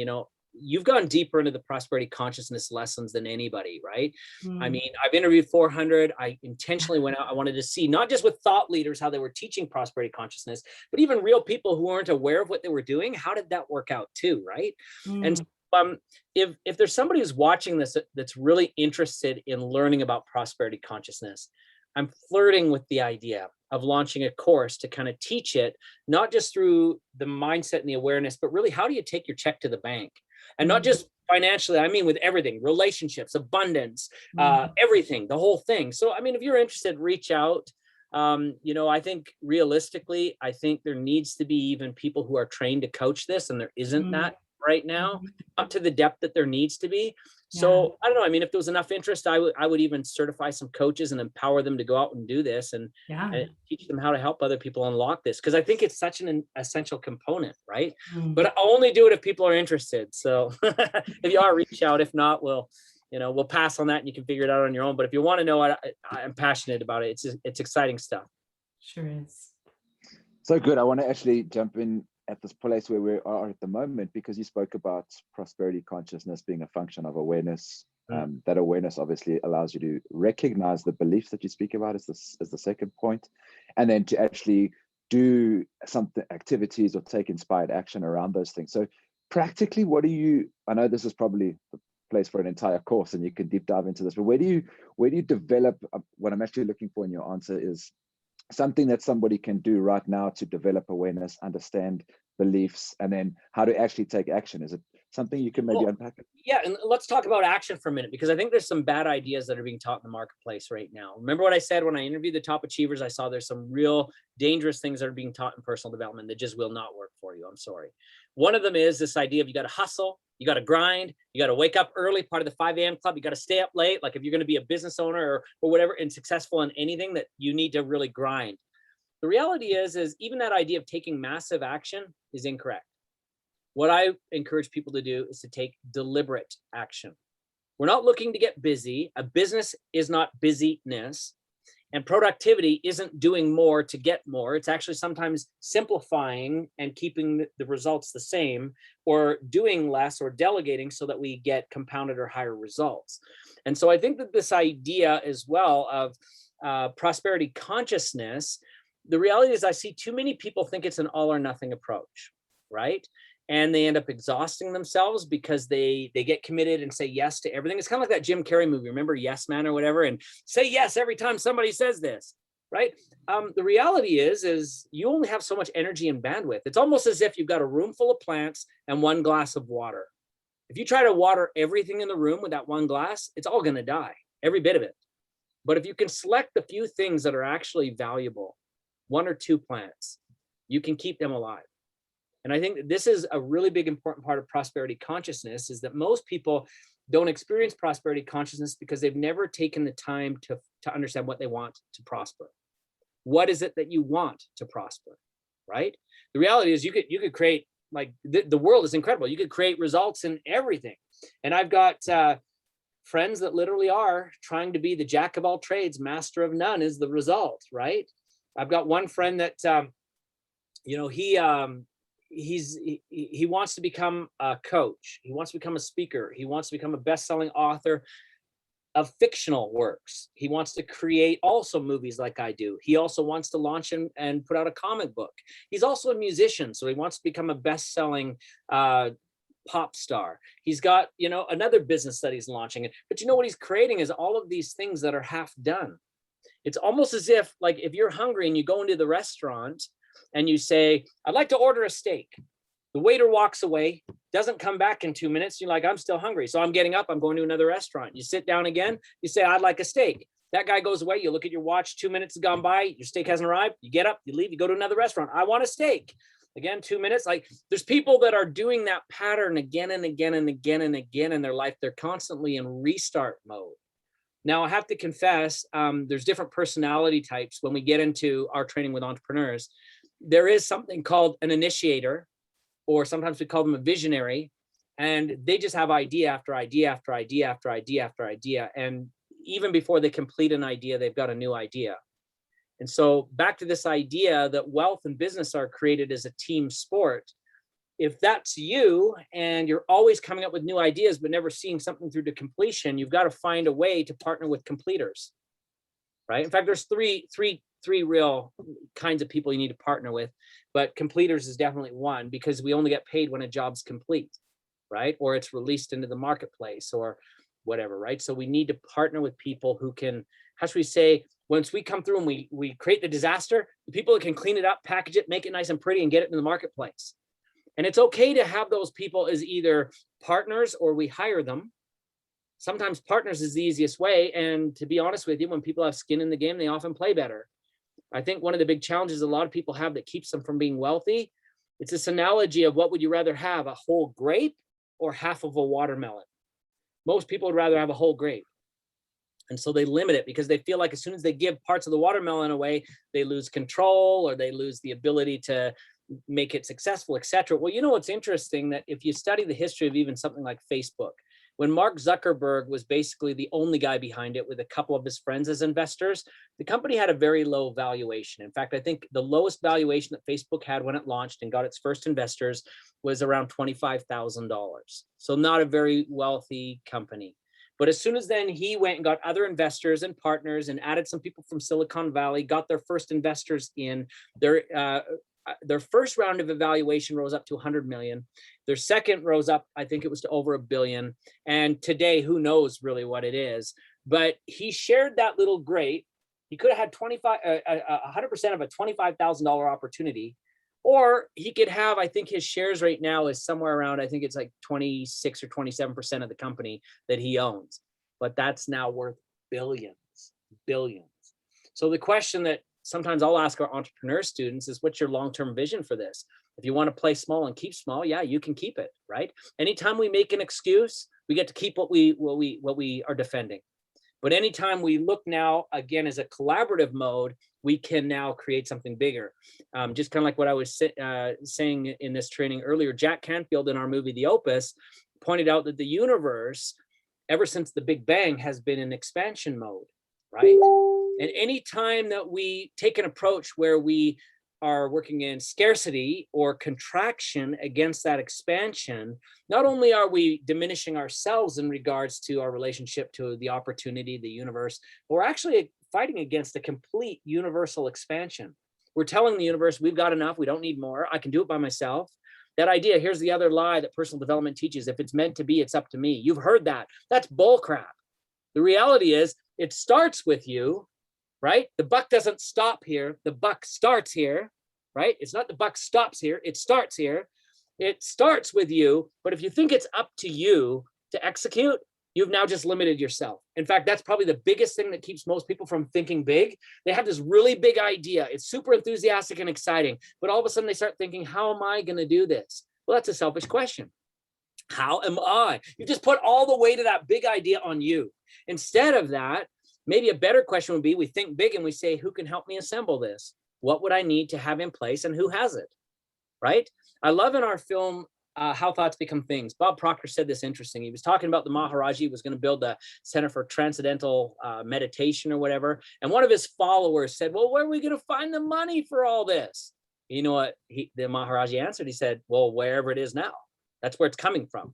you've gone deeper into the prosperity consciousness lessons than anybody, right? I Mm. mean, I've interviewed 400. I intentionally went out. I wanted to see not just with thought leaders, how they were teaching prosperity consciousness, but even real people who weren't aware of what they were doing. How did that work out too, right? And Mm. if there's somebody who's watching this that's really interested in learning about prosperity consciousness, I'm flirting with the idea of launching a course to kind of teach it, not just through the mindset and the awareness, but really how do you take your check to the bank? And not just financially, I mean with everything, relationships, abundance, everything, the whole thing. So, I mean, if you're interested, reach out. I think realistically, I think there needs to be even people who are trained to coach this, and there isn't that right now, up to the depth that there needs to be. So I don't know. I mean, if there was enough interest, I would even certify some coaches and empower them to go out and do this and teach them how to help other people unlock this. Because I think it's such an essential component, right? But I'll only do it if people are interested. So if you are, reach out. If not, we'll pass on that and you can figure it out on your own. But if you want to know, I'm passionate about it. It's exciting stuff. Sure is. So good. I want to actually jump in at this place where we are at the moment, because you spoke about prosperity consciousness being a function of awareness. That awareness obviously allows you to recognize the beliefs that you speak about as the second point, and then to actually do something, activities, or take inspired action around those things. So practically, I know this is probably the place for an entire course and you can deep dive into this, but where do you develop, what I'm actually looking for in your answer is something that somebody can do right now to develop awareness, understand beliefs, and then how to actually take action? Is it something you can maybe unpack? Yeah, and let's talk about action for a minute, because I think there's some bad ideas that are being taught in the marketplace right now. Remember what I said when I interviewed the top achievers? I saw there's some real dangerous things that are being taught in personal development that just will not work for you. I'm sorry. One of them is this idea of you got to hustle, you got to grind, you got to wake up early, part of the 5 a.m. club, you got to stay up late. Like if you're going to be a business owner or whatever and successful in anything, that you need to really grind. The reality is even that idea of taking massive action is incorrect. What I encourage people to do is to take deliberate action. We're not looking to get busy. A business is not busyness. And productivity isn't doing more to get more. It's actually sometimes simplifying and keeping the results the same, or doing less or delegating so that we get compounded or higher results. And so I think that this idea as well of prosperity consciousness, the reality is I see too many people think it's an all or nothing approach, right? And they end up exhausting themselves because they get committed and say yes to everything. It's kind of like that Jim Carrey movie, remember Yes Man or whatever, and say yes every time somebody says this, right? The reality is you only have so much energy and bandwidth. It's almost as if you've got a room full of plants and 1 glass of water. If you try to water everything in the room with that 1 glass, it's all going to die, every bit of it. But if you can select the few things that are actually valuable, 1 or 2 plants, you can keep them alive. And I think that this is a really big, important part of prosperity consciousness, is that most people don't experience prosperity consciousness because they've never taken the time to understand what they want to prosper. What is it that you want to prosper, right? The reality is you could create, like the world is incredible. You could create results in everything. And I've got friends that literally are trying to be the jack of all trades, master of none is the result, right? I've got one friend that, he wants to become a coach. He wants to become a speaker. He wants to become a best-selling author of fictional works. He wants to create also movies like I do. He also wants to launch and put out a comic book. He's also a musician, so he wants to become a best-selling pop star. He's got, another business that he's launching. But what he's creating is all of these things that are half done. It's almost as if, like, if you're hungry and you go into the restaurant and you say, I'd like to order a steak. The waiter walks away, doesn't come back in 2 minutes. You're like, I'm still hungry. So I'm getting up, I'm going to another restaurant. You sit down again, you say, I'd like a steak. That guy goes away, you look at your watch, 2 minutes has gone by, your steak hasn't arrived. You get up, you leave, you go to another restaurant. I want a steak. Again, 2 minutes. Like, there's people that are doing that pattern again and again and again and again in their life. They're constantly in restart mode. Now, I have to confess, there's different personality types when we get into our training with entrepreneurs. There is something called an initiator, or sometimes we call them a visionary, and they just have idea after idea after idea after idea after idea. And even before they complete an idea, they've got a new idea. And so back to this idea that wealth and business are created as a team sport. if that's you and you're always coming up with new ideas, but never seeing something through to completion, you've got to find a way to partner with completers, right? In fact, there's three real kinds of people you need to partner with, but completers is definitely one, because we only get paid when a job's complete, right? Or it's released into the marketplace or whatever, right? So we need to partner with people who can, how should we say, once we come through and we create the disaster, the people that can clean it up, package it, make it nice and pretty, and get it in the marketplace. And it's okay to have those people as either partners or we hire them. Sometimes partners is the easiest way. And to be honest with you, when people have skin in the game, they often play better. I think one of the big challenges a lot of people have that keeps them from being wealthy, it's this analogy of what would you rather have, a whole grape or half of a watermelon? Most people would rather have a whole grape. And so they limit it because they feel like as soon as they give parts of the watermelon away, they lose control or they lose the ability to make it successful, etc. Well, you know, what's interesting that if you study the history of even something like Facebook, when Mark Zuckerberg was basically the only guy behind it with a couple of his friends as investors, the company had a very low valuation. In fact, I think the lowest valuation that Facebook had when it launched and got its first investors was around $25,000. So not a very wealthy company. But as soon as then he went and got other investors and partners and added some people from Silicon Valley, got their first investors in, their first round of evaluation rose up to 100 million. Their second rose up, I think it was to over $1 billion. And today, who knows really what it is. But he shared that little grape. He could have had 100% of a $25,000 opportunity. Or he could have, I think his shares right now is somewhere around, I think it's like 26 or 27% of the company that he owns. But that's now worth billions. So the question that sometimes I'll ask our entrepreneur students is, what's your long-term vision for this? If you want to play small and keep small, yeah, you can keep it, right? Anytime we make an excuse, we get to keep what we are defending. But anytime we look now, again, as a collaborative mode, we can now create something bigger. Just kind of like what I was saying in this training earlier, Jack Canfield in our movie, The Opus, pointed out that the universe, ever since the Big Bang, has been in expansion mode, right? And any time that we take an approach where we are working in scarcity or contraction against that expansion, not only are we diminishing ourselves in regards to our relationship to the opportunity, the universe, but we're actually fighting against a complete universal expansion. We're telling the universe, we've got enough, we don't need more, I can do it by myself. That idea, here's the other lie that personal development teaches: if it's meant to be, it's up to me. You've heard that. That's bull crap. The reality is, it starts with you, right? The buck doesn't stop here. The buck starts here, right? It's not the buck stops here. It starts here. It starts with you. But if you think it's up to you to execute, you've now just limited yourself. In fact, that's probably the biggest thing that keeps most people from thinking big. They have this really big idea. It's super enthusiastic and exciting. But all of a sudden they start thinking, how am I going to do this? Well, that's a selfish question. How am I? You just put all the weight of that big idea on you. Instead of that, maybe a better question would be, we think big and we say, who can help me assemble this? What would I need to have in place and who has it, right? I love in our film, How Thoughts Become Things. Bob Proctor said this interesting. He was talking about the Maharaji was going to build a center for transcendental meditation or whatever. And one of his followers said, well, where are we going to find the money for all this? You know what the Maharaji answered? He said, well, wherever it is now. That's where it's coming from,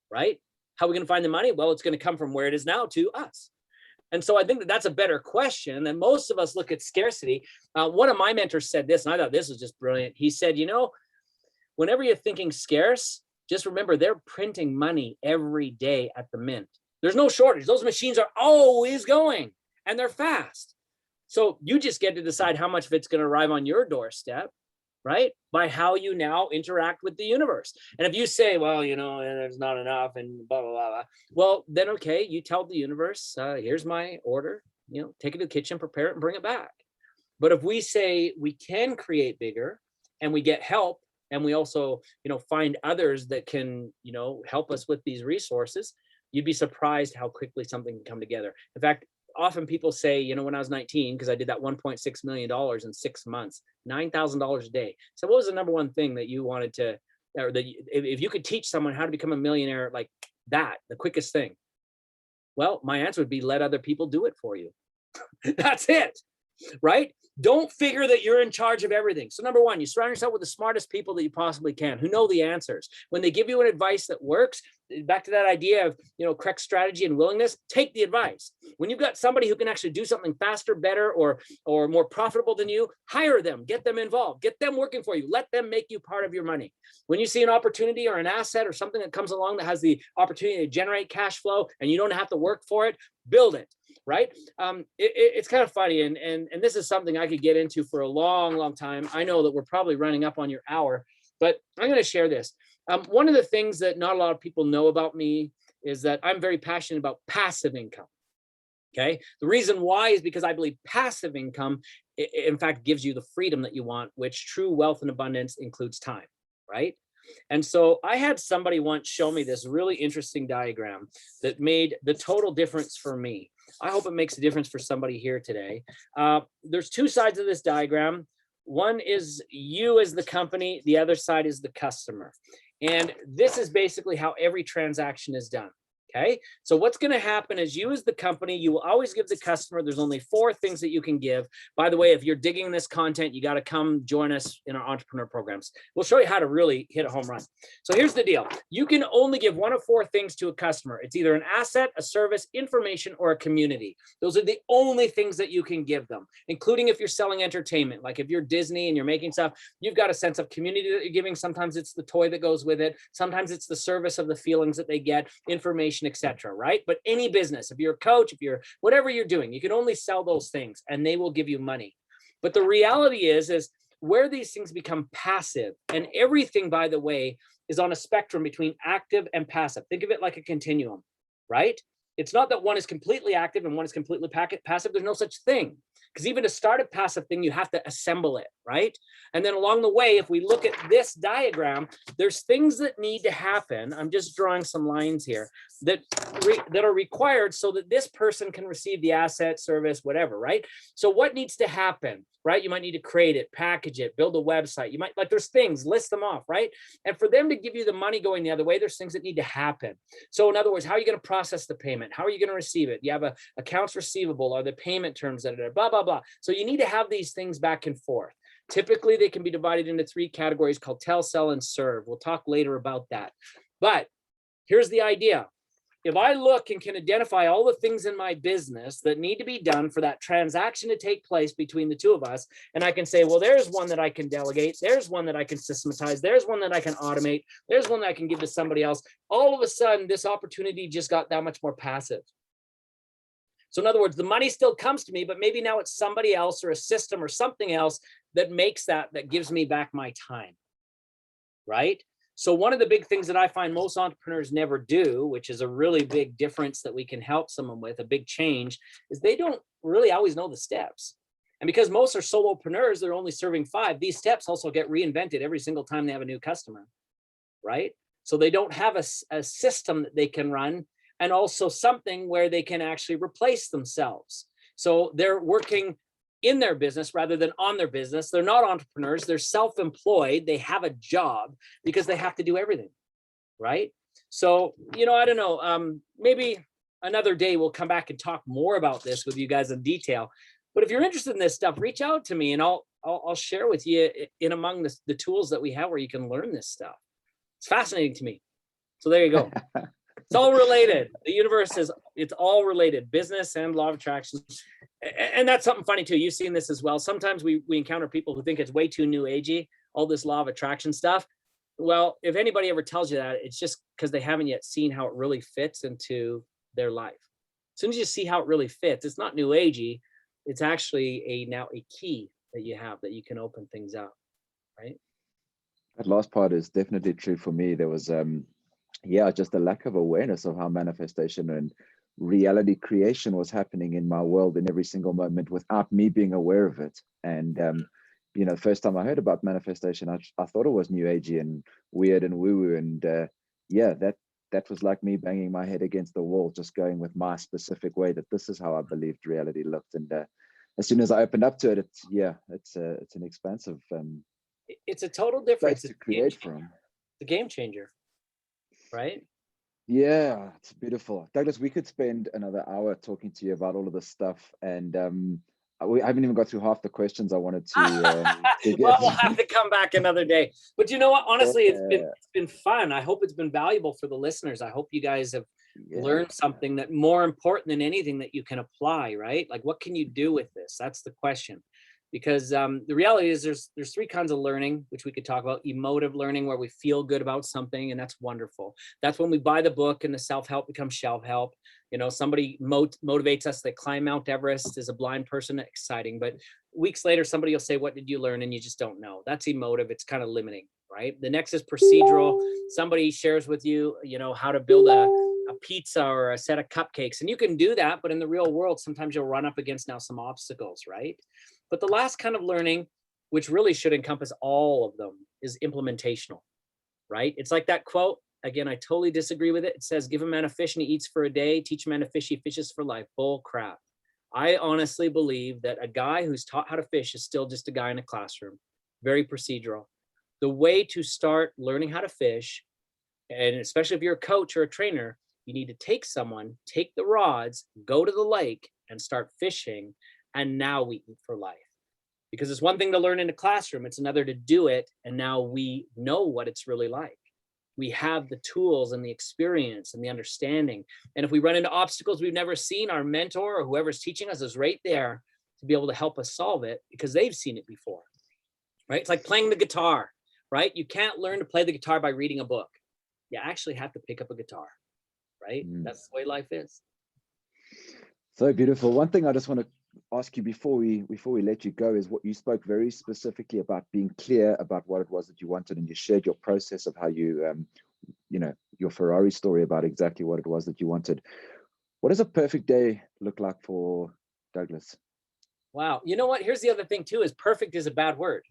right? How are we going to find the money? Well, it's going to come from where it is now to us. And so I think that that's a better question. And most of us look at scarcity. One of my mentors said this, and I thought this was just brilliant. He said, you know, whenever you're thinking scarce, just remember they're printing money every day at the mint. There's no shortage. Those machines are always going and they're fast. So you just get to decide how much of it's going to arrive on your doorstep, right? By how you now interact with the universe. And if you say, well, you know, there's not enough and blah, blah, blah, blah. Well, then, okay, you tell the universe, here's my order, you know, take it to the kitchen, prepare it and bring it back. But if we say we can create bigger and we get help and we also, you know, find others that can, you know, help us with these resources, you'd be surprised how quickly something can come together. In fact, often people say, you know, when I was 19, because I did that $1.6 million in 6 months, $9,000 a day. So what was the number one thing that you wanted to, or that if you could teach someone how to become a millionaire like that, the quickest thing? Well, my answer would be let other people do it for you. That's it. right? Don't figure that you're in charge of everything. So number one, you surround yourself with the smartest people that you possibly can, who know the answers. When they give you an advice that works, back to that idea of, correct strategy and willingness, take the advice. When you've got somebody who can actually do something faster, better, or more profitable than you, hire them, get them involved, get them working for you, let them make you part of your money. When you see an opportunity or an asset or something that comes along that has the opportunity to generate cash flow and you don't have to work for it, build it. Right? It's kind of funny, and this is something I could get into for a long time. I know that we're probably running up on your hour, but I'm going to share this. One of the things that not a lot of people know about me is that I'm very passionate about passive income. Okay. The reason why is because I believe passive income, in fact, gives you the freedom that you want, which true wealth and abundance includes time. Right. And so I had somebody once show me this really interesting diagram that made the total difference for me. I hope it makes a difference for somebody here today. There's two sides of this diagram. One is you as the company, the other side is the customer. And this is basically how every transaction is done. Okay, so what's going to happen is you as the company, you will always give the customer, there's only 4 things that you can give. By the way, if you're digging this content, you got to come join us in our entrepreneur programs. We'll show you how to really hit a home run. So here's the deal. You can only give 1 of 4 things to a customer. It's either an asset, a service, information, or a community. Those are the only things that you can give them, including if you're selling entertainment. Like if you're Disney and you're making stuff, you've got a sense of community that you're giving. Sometimes it's the toy that goes with it. Sometimes it's the service of the feelings that they get, information, etc. Right? But any business, if you're a coach, if you're whatever you're doing, you can only sell those things and they will give you money. But the reality is where these things become passive, and everything, by the way, is on a spectrum between active and passive. Think of it like a continuum, right? It's not that one is completely active and one is completely passive. There's no such thing. Because even to start a passive thing, you have to assemble it, right? And then along the way, if we look at this diagram, there's things that need to happen. I'm just drawing some lines here that are required so that this person can receive the asset, service, whatever, right? So what needs to happen, right? You might need to create it, package it, build a website. You might, there's things, list them off, right? And for them to give you the money going the other way, there's things that need to happen. So in other words, how are you going to process the payment? How are you going to receive it? You have a accounts receivable, or the payment terms that are blah, blah, blah. So you need to have these things back and forth. Typically, they can be divided into 3 categories called tell, sell, and serve. We'll talk later about that. But here's the idea. If I look and can identify all the things in my business that need to be done for that transaction to take place between the two of us, and I can say, well, there's one that I can delegate, there's one that I can systematize, there's one that I can automate, there's one that I can give to somebody else, all of a sudden, this opportunity just got that much more passive. So in other words, the money still comes to me, but maybe now it's somebody else or a system or something else that makes that gives me back my time, right? So one of the big things that I find most entrepreneurs never do, which is a really big difference that we can help someone with, a big change, is they don't really always know the steps. And because most are solopreneurs, they're only serving 5. These steps also get reinvented every single time they have a new customer, right? So they don't have a system that they can run, and also something where they can actually replace themselves. So they're working in their business rather than on their business. They're not entrepreneurs, they're self-employed. They have a job because they have to do everything, right? So, I don't know, maybe another day we'll come back and talk more about this with you guys in detail. But if you're interested in this stuff, reach out to me and I'll share with you in among the tools that we have where you can learn this stuff. It's fascinating to me. So there you go. It's all related. The universe it's all related, business and law of attraction. And that's something funny too. You've seen this as well. Sometimes we encounter people who think it's way too new agey, all this law of attraction stuff. Well, if anybody ever tells you that, it's just because they haven't yet seen how it really fits into their life. As soon as you see how it really fits, it's not new agey. It's actually now a key that you have that you can open things up, right? That last part is definitely true for me. There was just a lack of awareness of how manifestation and reality creation was happening in my world in every single moment without me being aware of it. And first time I heard about manifestation, I thought it was new agey and weird and woo-woo. And that was like me banging my head against the wall, just going with my specific way that this is how I believed reality looked. And as soon as I opened up to it, it's an expansive it's a total difference to create from. It's a game changer, right? Yeah, it's beautiful. Douglas, we could spend another hour talking to you about all of this stuff. And I haven't even got through half the questions I wanted to get. Well, we'll have to come back another day. But you know what? Honestly, it's been fun. I hope it's been valuable for the listeners. I hope you guys have learned something that more important than anything that you can apply, right? Like, what can you do with this? That's the question. Because the reality is there's three kinds of learning, which we could talk about. Emotive learning, where we feel good about something, and that's wonderful. That's when we buy the book and the self-help becomes shelf-help. You know, somebody motivates us. They climb Mount Everest as a blind person, exciting. But weeks later, somebody will say, what did you learn? And you just don't know. That's emotive. It's kind of limiting, right? The next is procedural. Somebody shares with you, you know, how to build a pizza or a set of cupcakes. And you can do that, but in the real world, sometimes you'll run up against now some obstacles, right? But the last kind of learning, which really should encompass all of them, is implementational, right? It's like that quote. Again, I totally disagree with it. It says, give a man a fish and he eats for a day. Teach a man to fish, he fishes for life. Bull crap. I honestly believe that a guy who's taught how to fish is still just a guy in a classroom. Very procedural. The way to start learning how to fish, and especially if you're a coach or a trainer, you need to take the rods, go to the lake and start fishing. And now we eat for life. Because it's one thing to learn in a classroom. It's another to do it. And now we know what it's really like. We have the tools and the experience and the understanding. And if we run into obstacles we've never seen, our mentor or whoever's teaching us is right there to be able to help us solve it because they've seen it before, right? It's like playing the guitar, right? You can't learn to play the guitar by reading a book. You actually have to pick up a guitar, right? That's the way life is. So beautiful. One thing I just want to ask you before we let you go is what you spoke very specifically about being clear about what it was that you wanted, and you shared your process of how you you know, your Ferrari story about exactly what it was that you wanted. What does a perfect day look like for Douglas? Wow. You know what? Here's the other thing too, is perfect is a bad word.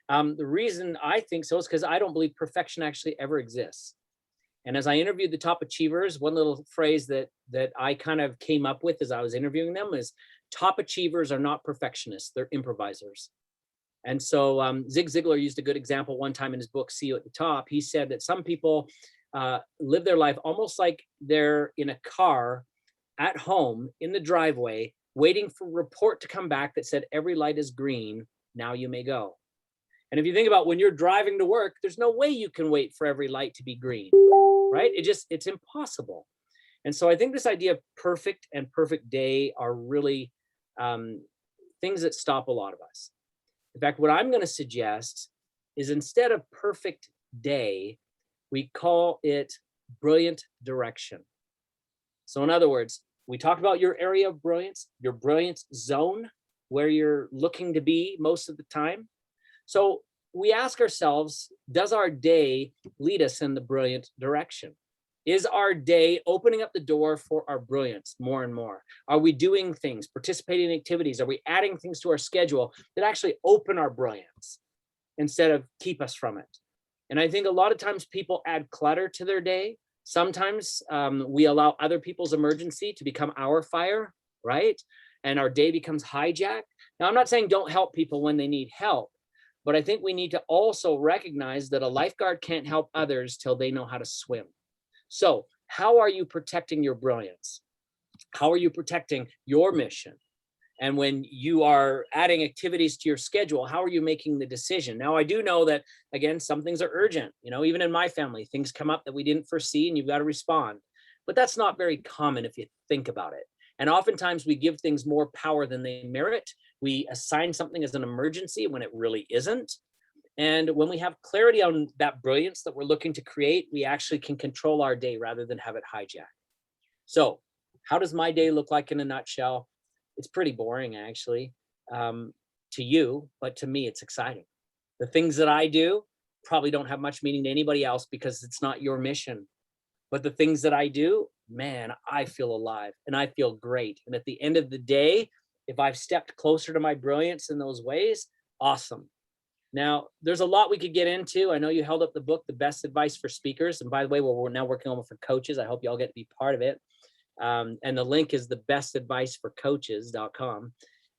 The reason I think so is because I don't believe perfection actually ever exists. And as I interviewed the top achievers, one little phrase that I kind of came up with as I was interviewing them is top achievers are not perfectionists, they're improvisers. And so Zig Ziglar used a good example one time in his book, See You at the Top. He said that some people live their life almost like they're in a car at home in the driveway, waiting for a report to come back that said, every light is green, now you may go. And if you think about when you're driving to work, there's no way you can wait for every light to be green, right? It's impossible. And so I think this idea of perfect and perfect day are really things that stop a lot of us. In fact, what I'm going to suggest is instead of perfect day, we call it brilliant direction. So in other words, we talk about your area of brilliance, your brilliance zone, where you're looking to be most of the time. So we ask ourselves, does our day lead us in the brilliant direction? Is our day opening up the door for our brilliance more and more? Are we doing things, participating in activities? Are we adding things to our schedule that actually open our brilliance instead of keep us from it? And I think a lot of times people add clutter to their day. Sometimes we allow other people's emergency to become our fire, right? And our day becomes hijacked. Now, I'm not saying don't help people when they need help, but I think we need to also recognize that a lifeguard can't help others till they know how to swim. So how are you protecting your brilliance? How are you protecting your mission? And when you are adding activities to your schedule, how are you making the decision? Now, I do know that, again, some things are urgent. You know, even in my family, things come up that we didn't foresee and you've got to respond. But that's not very common if you think about it. And oftentimes we give things more power than they merit. We assign something as an emergency when it really isn't. And when we have clarity on that brilliance that we're looking to create, we actually can control our day rather than have it hijacked. So how does my day look like in a nutshell? It's pretty boring, actually, to you, but to me, it's exciting. The things that I do probably don't have much meaning to anybody else because it's not your mission. But the things that I do, man, I feel alive and I feel great. And at the end of the day, if I've stepped closer to my brilliance in those ways, awesome. Now, there's a lot we could get into. I know you held up the book, The Best Advice for Speakers. And by the way, we're now working on it for coaches. I hope you all get to be part of it. And the link is thebestadviceforcoaches.com.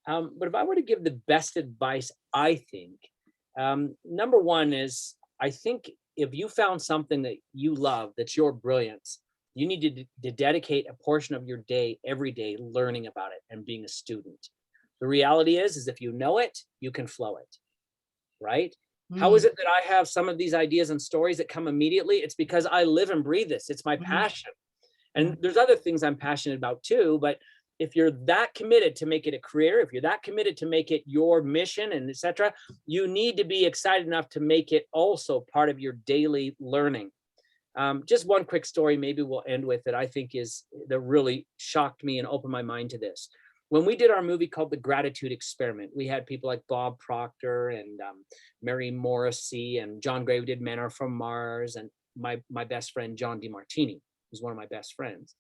But if I were to give the best advice, I think, number one is, I think if you found something that you love, that's your brilliance, you need to dedicate a portion of your day, every day, learning about it and being a student. The reality is if you know it, you can flow it, right? How is it that I have some of these ideas and stories that come immediately? It's because I live and breathe this. It's my passion. And there's other things I'm passionate about too, but if you're that committed to make it a career, if you're that committed to make it your mission and etc., you need to be excited enough to make it also part of your daily learning. Just one quick story, maybe we'll end with, that I think that really shocked me and opened my mind to this. When we did our movie called The Gratitude Experiment, we had people like Bob Proctor and Mary Morrissey and John Gray, who did Men Are From Mars, and my best friend, John DeMartini, who's one of my best friends.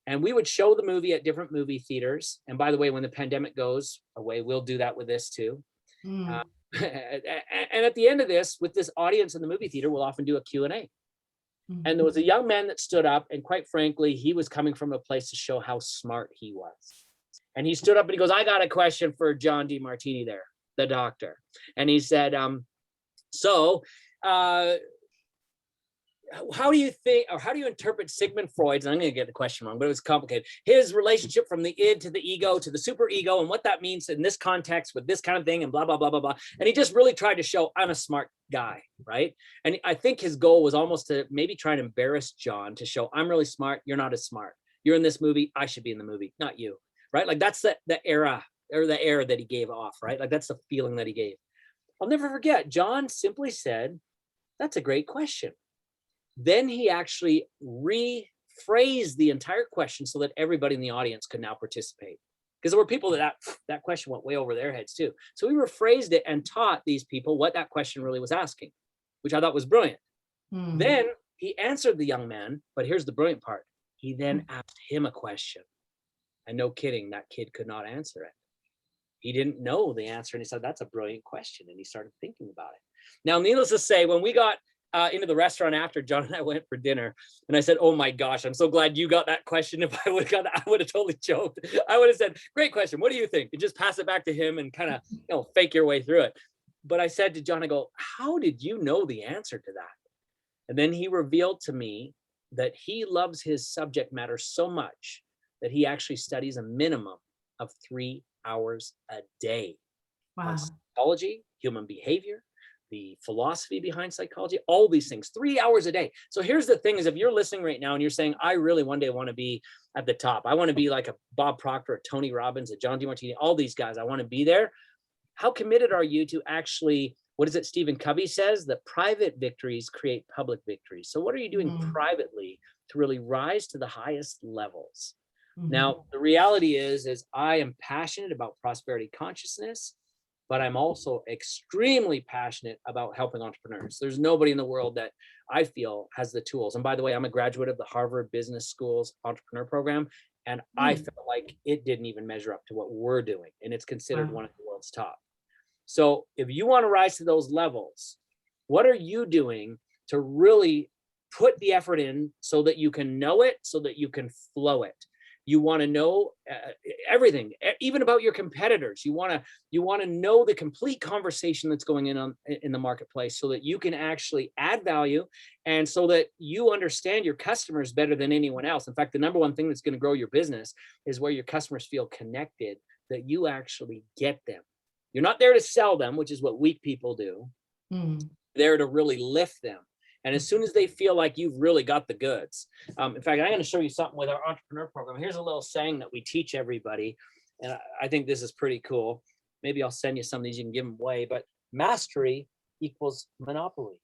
And we would show the movie at different movie theaters. And by the way, when the pandemic goes away, we'll do that with this too. And at the end of this, with this audience in the movie theater, we'll often do a Q&A. And there was a young man that stood up, and quite frankly, he was coming from a place to show how smart he was. And he stood up and he goes, I got a question for John DeMartini there, the doctor. And he said, how do you think, or how do you interpret Sigmund Freud's, and I'm going to get the question wrong, but it was complicated, his relationship from the id to the ego to the super ego, and what that means in this context with this kind of thing, and blah, blah, blah, blah, blah. And he just really tried to show I'm a smart guy, right? And I think his goal was almost to maybe try and embarrass John, to show I'm really smart, you're not as smart. You're in this movie, I should be in the movie, not you, right? Like that's the era, or the air that he gave off, right? Like that's the feeling that he gave. I'll never forget, John simply said, that's a great question. Then he actually rephrased the entire question so that everybody in the audience could now participate. Because there were people that question went way over their heads too. So we rephrased it and taught these people what that question really was asking, which I thought was brilliant. Then he answered the young man, but here's the brilliant part. He then asked him a question. And no kidding, that kid could not answer it. He didn't know the answer. And he said, that's a brilliant question. And he started thinking about it. Now, needless to say, when we got into the restaurant after, John and I went for dinner, and I said, oh my gosh, I'm so glad you got that question. If I would have got that, I would have totally choked. I would have said, great question, what do you think? And just pass it back to him and kind of fake your way through it. But I said to John, I go, how did you know the answer to that? And then he revealed to me that he loves his subject matter so much that he actually studies a minimum of 3 hours a day on psychology, human behavior, the philosophy behind psychology, all these things, 3 hours a day. So here's the thing is, if you're listening right now and you're saying, I really one day want to be at the top, I want to be like a Bob Proctor, a Tony Robbins, a John DeMartini, all these guys, I want to be there. How committed are you to actually, what is it Stephen Covey says, that private victories create public victories. So what are you doing privately to really rise to the highest levels? Now, the reality is I am passionate about prosperity consciousness, but I'm also extremely passionate about helping entrepreneurs. There's nobody in the world that I feel has the tools. And by the way, I'm a graduate of the Harvard Business School's entrepreneur program, and I felt like it didn't even measure up to what we're doing. And it's considered one of the world's top. So if you want to rise to those levels, what are you doing to really put the effort in so that you can know it, so that you can flow it? You want to know everything, even about your competitors. You want to know the complete conversation that's going in the marketplace, so that you can actually add value, and so that you understand your customers better than anyone else. In fact, the number one thing that's going to grow your business is where your customers feel connected, that you actually get them. You're not there to sell them, which is what weak people do. There to really lift them. And as soon as they feel like you've really got the goods. In fact, I'm going to show you something with our entrepreneur program. Here's a little saying that we teach everybody. And I think this is pretty cool. Maybe I'll send you some of these, you can give them away. But mastery equals monopoly.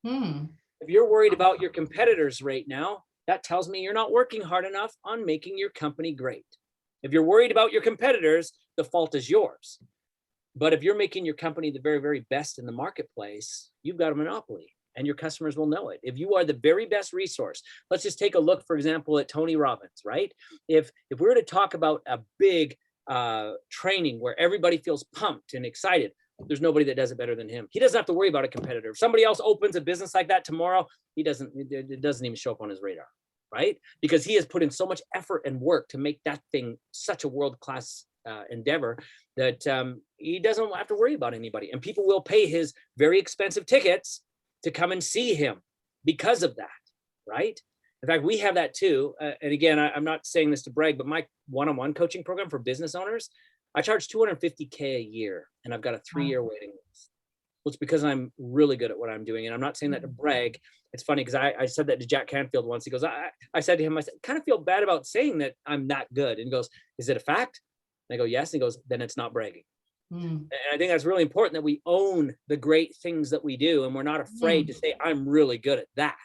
If you're worried about your competitors right now, that tells me you're not working hard enough on making your company great. If you're worried about your competitors, the fault is yours. But if you're making your company the very, very best in the marketplace, you've got a monopoly. And your customers will know it. If you are the very best resource, let's just take a look, for example, at Tony Robbins, right? If we were to talk about a big training where everybody feels pumped and excited, there's nobody that does it better than him. He doesn't have to worry about a competitor. If somebody else opens a business like that tomorrow, it doesn't even show up on his radar, right? Because he has put in so much effort and work to make that thing such a world-class endeavor that he doesn't have to worry about anybody. And people will pay his very expensive tickets to come and see him because of that, right? In fact, we have that too. And again, I'm not saying this to brag, but my one-on-one coaching program for business owners, I charge $250K a year, and I've got a 3-year waiting list. Well, it's because I'm really good at what I'm doing. And I'm not saying that to brag. It's funny because I said that to Jack Canfield once. He goes, I said to him, I said, kind of feel bad about saying that I'm that good. And he goes, is it a fact? And I go, yes. And he goes, then it's not bragging. And I think that's really important, that we own the great things that we do. And we're not afraid to say, I'm really good at that.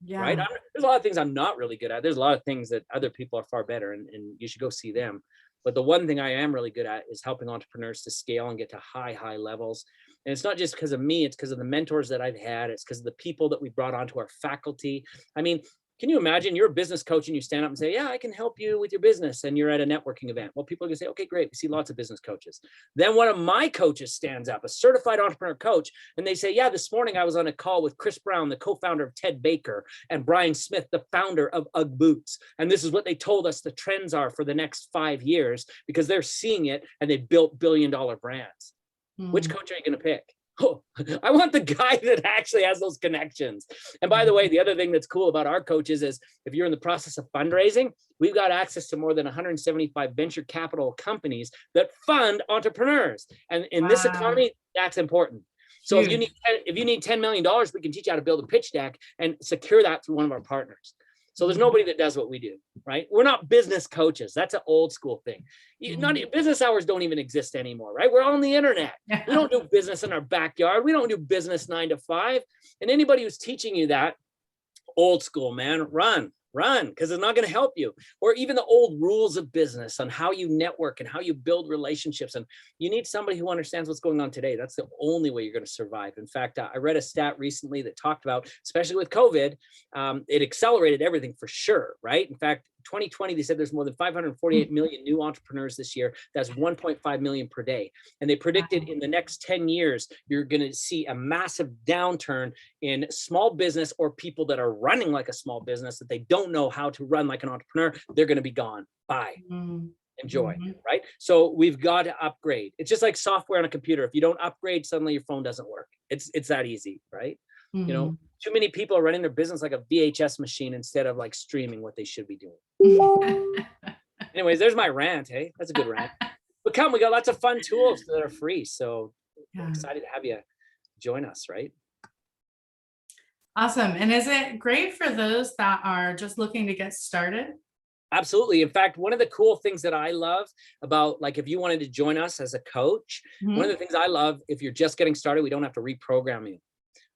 Right? There's a lot of things I'm not really good at. There's a lot of things that other people are far better, and you should go see them. But the one thing I am really good at is helping entrepreneurs to scale and get to high levels. And it's not just because of me, it's because of the mentors that I've had. It's because of the people that we brought onto our faculty. I mean, can you imagine you're a business coach and you stand up and say, yeah, I can help you with your business, and you're at a networking event? Well, people are gonna say, okay, great. We see lots of business coaches. Then one of my coaches stands up, a certified entrepreneur coach, and they say, yeah, this morning I was on a call with Chris Brown, the co-founder of Ted Baker, and Brian Smith, the founder of UGG Boots. And this is what they told us the trends are for the next 5 years, because they're seeing it and they built billion-dollar brands. Which coach are you going to pick? Oh, I want the guy that actually has those connections. And by the way, the other thing that's cool about our coaches is if you're in the process of fundraising, we've got access to more than 175 venture capital companies that fund entrepreneurs. And in this economy, that's important. So if you need $10 million, we can teach you how to build a pitch deck and secure that through one of our partners. So there's nobody that does what we do, right? We're not business coaches. That's an old school thing. Business hours don't even exist anymore, right? We're on the internet. We don't do business in our backyard. We don't do business 9 to 5. And anybody who's teaching you that, old school, man, run, because it's not going to help you. Or even the old rules of business on how you network and how you build relationships. And you need somebody who understands what's going on today. That's the only way you're going to survive. In fact, I read a stat recently that talked about, especially with COVID, it accelerated everything for sure, right? In fact, 2020, they said there's more than 548 million new entrepreneurs this year. That's 1.5 million per day. And they predicted in the next 10 years, you're going to see a massive downturn in small business, or people that are running like a small business that they don't know how to run like an entrepreneur. They're going to be gone. Bye. Enjoy, right? So we've got to upgrade. It's just like software on a computer. If you don't upgrade, suddenly your phone doesn't work. It's that easy, right? You know, too many people are running their business like a VHS machine instead of like streaming what they should be doing. Anyways, there's my rant. Hey, that's a good rant. But come, we got lots of fun tools that are free. So I'm excited to have you join us, right? Awesome. And is it great for those that are just looking to get started? Absolutely. In fact, one of the cool things that I love about, like, if you wanted to join us as a coach, one of the things I love, if you're just getting started, we don't have to reprogram you.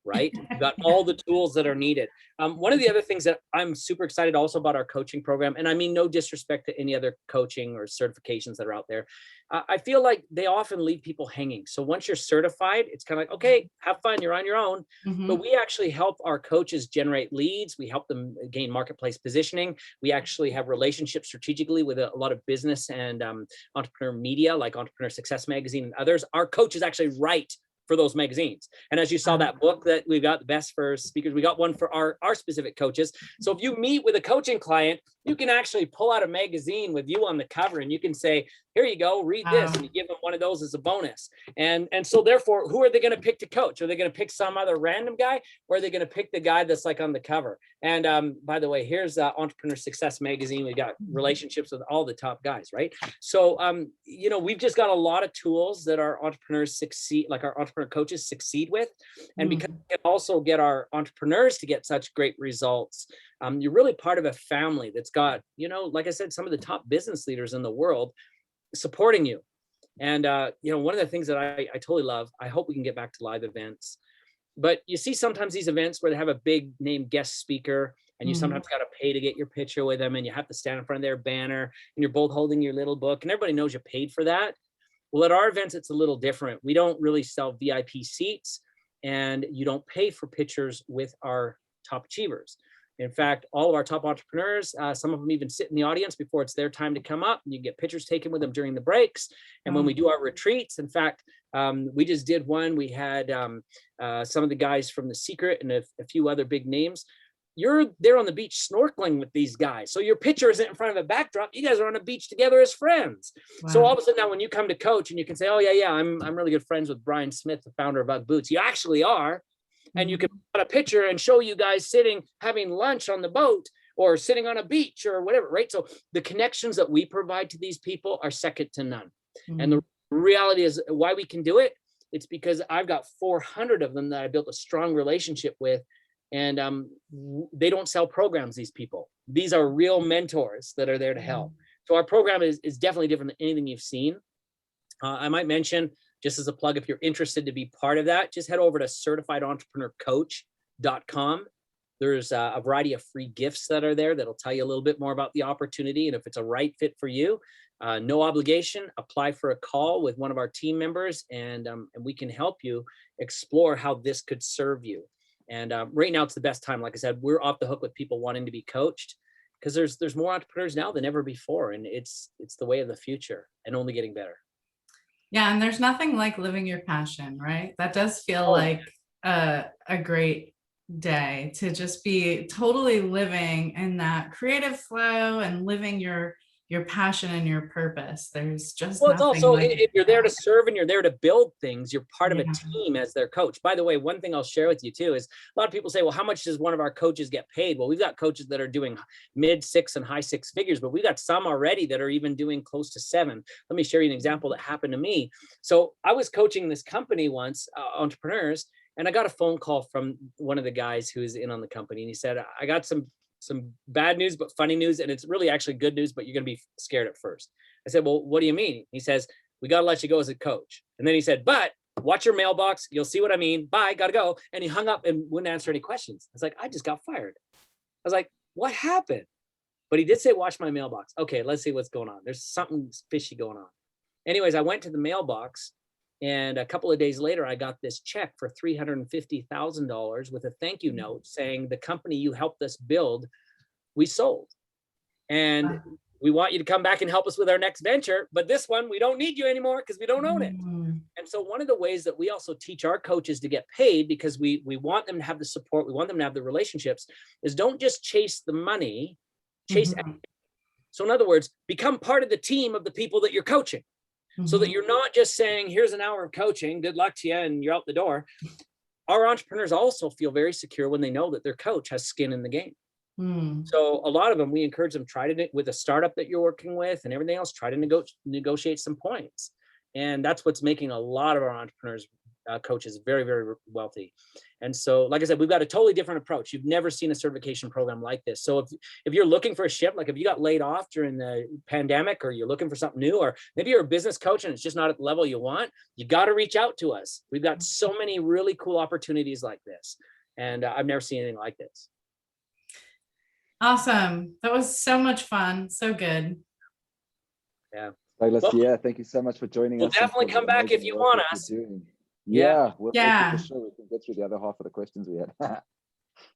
Right? You've got all the tools that are needed. One of the other things that I'm super excited also about our coaching program, and I mean no disrespect to any other coaching or certifications that are out there, I feel like they often leave people hanging. So once you're certified, it's kind of like, okay, have fun, you're on your own. But we actually help our coaches generate leads. We help them gain marketplace positioning. We actually have relationships strategically with a lot of business and entrepreneur media, like Entrepreneur Success Magazine and others. Our coaches actually write for those magazines. And as you saw that book that we've got, the best for speakers, we got one for our specific coaches. So if you meet with a coaching client, you can actually pull out a magazine with you on the cover, and you can say, here you go, read this, and you give them one of those as a bonus. And so therefore, who are they going to pick to coach? Are they going to pick some other random guy, or are they going to pick the guy that's like on the cover? And by the way, here's Entrepreneur Success Magazine. We got relationships with all the top guys, right? So, you know, we've just got a lot of tools that our entrepreneurs succeed, like our entrepreneur coaches succeed with. And because we can also get our entrepreneurs to get such great results, you're really part of a family that's got, you know, like I said, some of the top business leaders in the world supporting you. And, you know, one of the things that I totally love, I hope we can get back to live events, but you see sometimes these events where they have a big name guest speaker, and you sometimes got to pay to get your picture with them, and you have to stand in front of their banner, and you're both holding your little book, and everybody knows you paid for that. Well, at our events, it's a little different. We don't really sell VIP seats, and you don't pay for pictures with our top achievers. In fact, all of our top entrepreneurs, some of them even sit in the audience before it's their time to come up, and you get pictures taken with them during the breaks. And when we do our retreats, in fact, we just did one. We had some of the guys from The Secret and a few other big names. You're there on the beach snorkeling with these guys. So your picture isn't in front of a backdrop. You guys are on a beach together as friends. Wow. So all of a sudden now when you come to coach and you can say, oh yeah, I'm really good friends with Brian Smith, the founder of UGG Boots. You actually are. And you can put a picture and show you guys sitting, having lunch on the boat, or sitting on a beach or whatever, right? So the connections that we provide to these people are second to none. And the reality is why we can do it. It's because I've got 400 of them that I built a strong relationship with. And they don't sell programs, these people. These are real mentors that are there to help. So our program is definitely different than anything you've seen. I might mention, just as a plug, if you're interested to be part of that, just head over to certifiedentrepreneur.coach.com. There's a variety of free gifts that are there that'll tell you a little bit more about the opportunity. And if it's a right fit for you, no obligation, apply for a call with one of our team members, and we can help you explore how this could serve you. And right now it's the best time. Like I said, we're off the hook with people wanting to be coached, because there's more entrepreneurs now than ever before. And it's the way of the future and only getting better. Yeah. And there's nothing like living your passion, right? That does feel like a great day to just be totally living in that creative flow and living your passion and your purpose. There's just Well, it's also, like if you're there to serve and you're there to build things, you're part of a Yeah. team as their coach. By the way, one thing I'll share with you too is a lot of people say, well, how much does one of our coaches get paid? Well, we've got coaches that are doing mid 6 and high 6 figures, but we've got some already that are even doing close to 7. Let me share you an example that happened to me. So I was coaching this company once, entrepreneurs, and I got a phone call from one of the guys who is in on the company. And he said, I got some bad news, but funny news. And it's really actually good news, but you're going to be scared at first. I said, well, what do you mean? He says, we got to let you go as a coach. And then he said, but watch your mailbox. You'll see what I mean. Bye, got to go. And he hung up and wouldn't answer any questions. I was like, I just got fired. I was like, what happened? But he did say, watch my mailbox. Okay, let's see what's going on. There's something fishy going on. Anyways, I went to the mailbox, and a couple of days later, I got this check for $350,000 with a thank you note saying, the company you helped us build, we sold. And we want you to come back and help us with our next venture. But this one, we don't need you anymore because we don't own it. And so one of the ways that we also teach our coaches to get paid, because we want them to have the support, we want them to have the relationships, is don't just chase the money, chase. So in other words, become part of the team of the people that you're coaching. So that you're not just saying, here's an hour of coaching, good luck to you, and you're out the door. Our entrepreneurs also feel very secure when they know that their coach has skin in the game. So a lot of them, we encourage them, try to, with a startup that you're working with and everything else, try to negotiate some points. And that's what's making a lot of our entrepreneurs, coaches very, very wealthy. And so, like I said, we've got a totally different approach. You've never seen a certification program like this. So if you're looking for a shift, like if you got laid off during the pandemic, or you're looking for something new, or maybe you're a business coach and it's just not at the level you want, you got to reach out to us. We've got so many really cool opportunities like this. And I've never seen anything like this. Awesome. That was so much fun. So good. Yeah. Douglas, yeah, thank you so much for joining us. We'll definitely come back if you want us. Yeah, we'll for sure. We can get through the other half of the questions we had.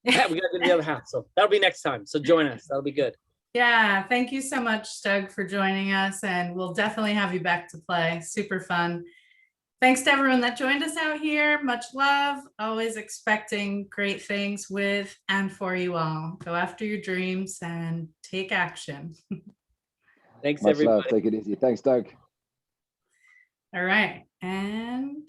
Yeah, we got to do the other half. So that'll be next time. So join us. That'll be good. Yeah. Thank you so much, Doug, for joining us. And we'll definitely have you back to play. Super fun. Thanks to everyone that joined us out here. Much love. Always expecting great things with and for you all. Go after your dreams and take action. Thanks, Much everybody. love. Take it easy. Thanks, Doug. All right. And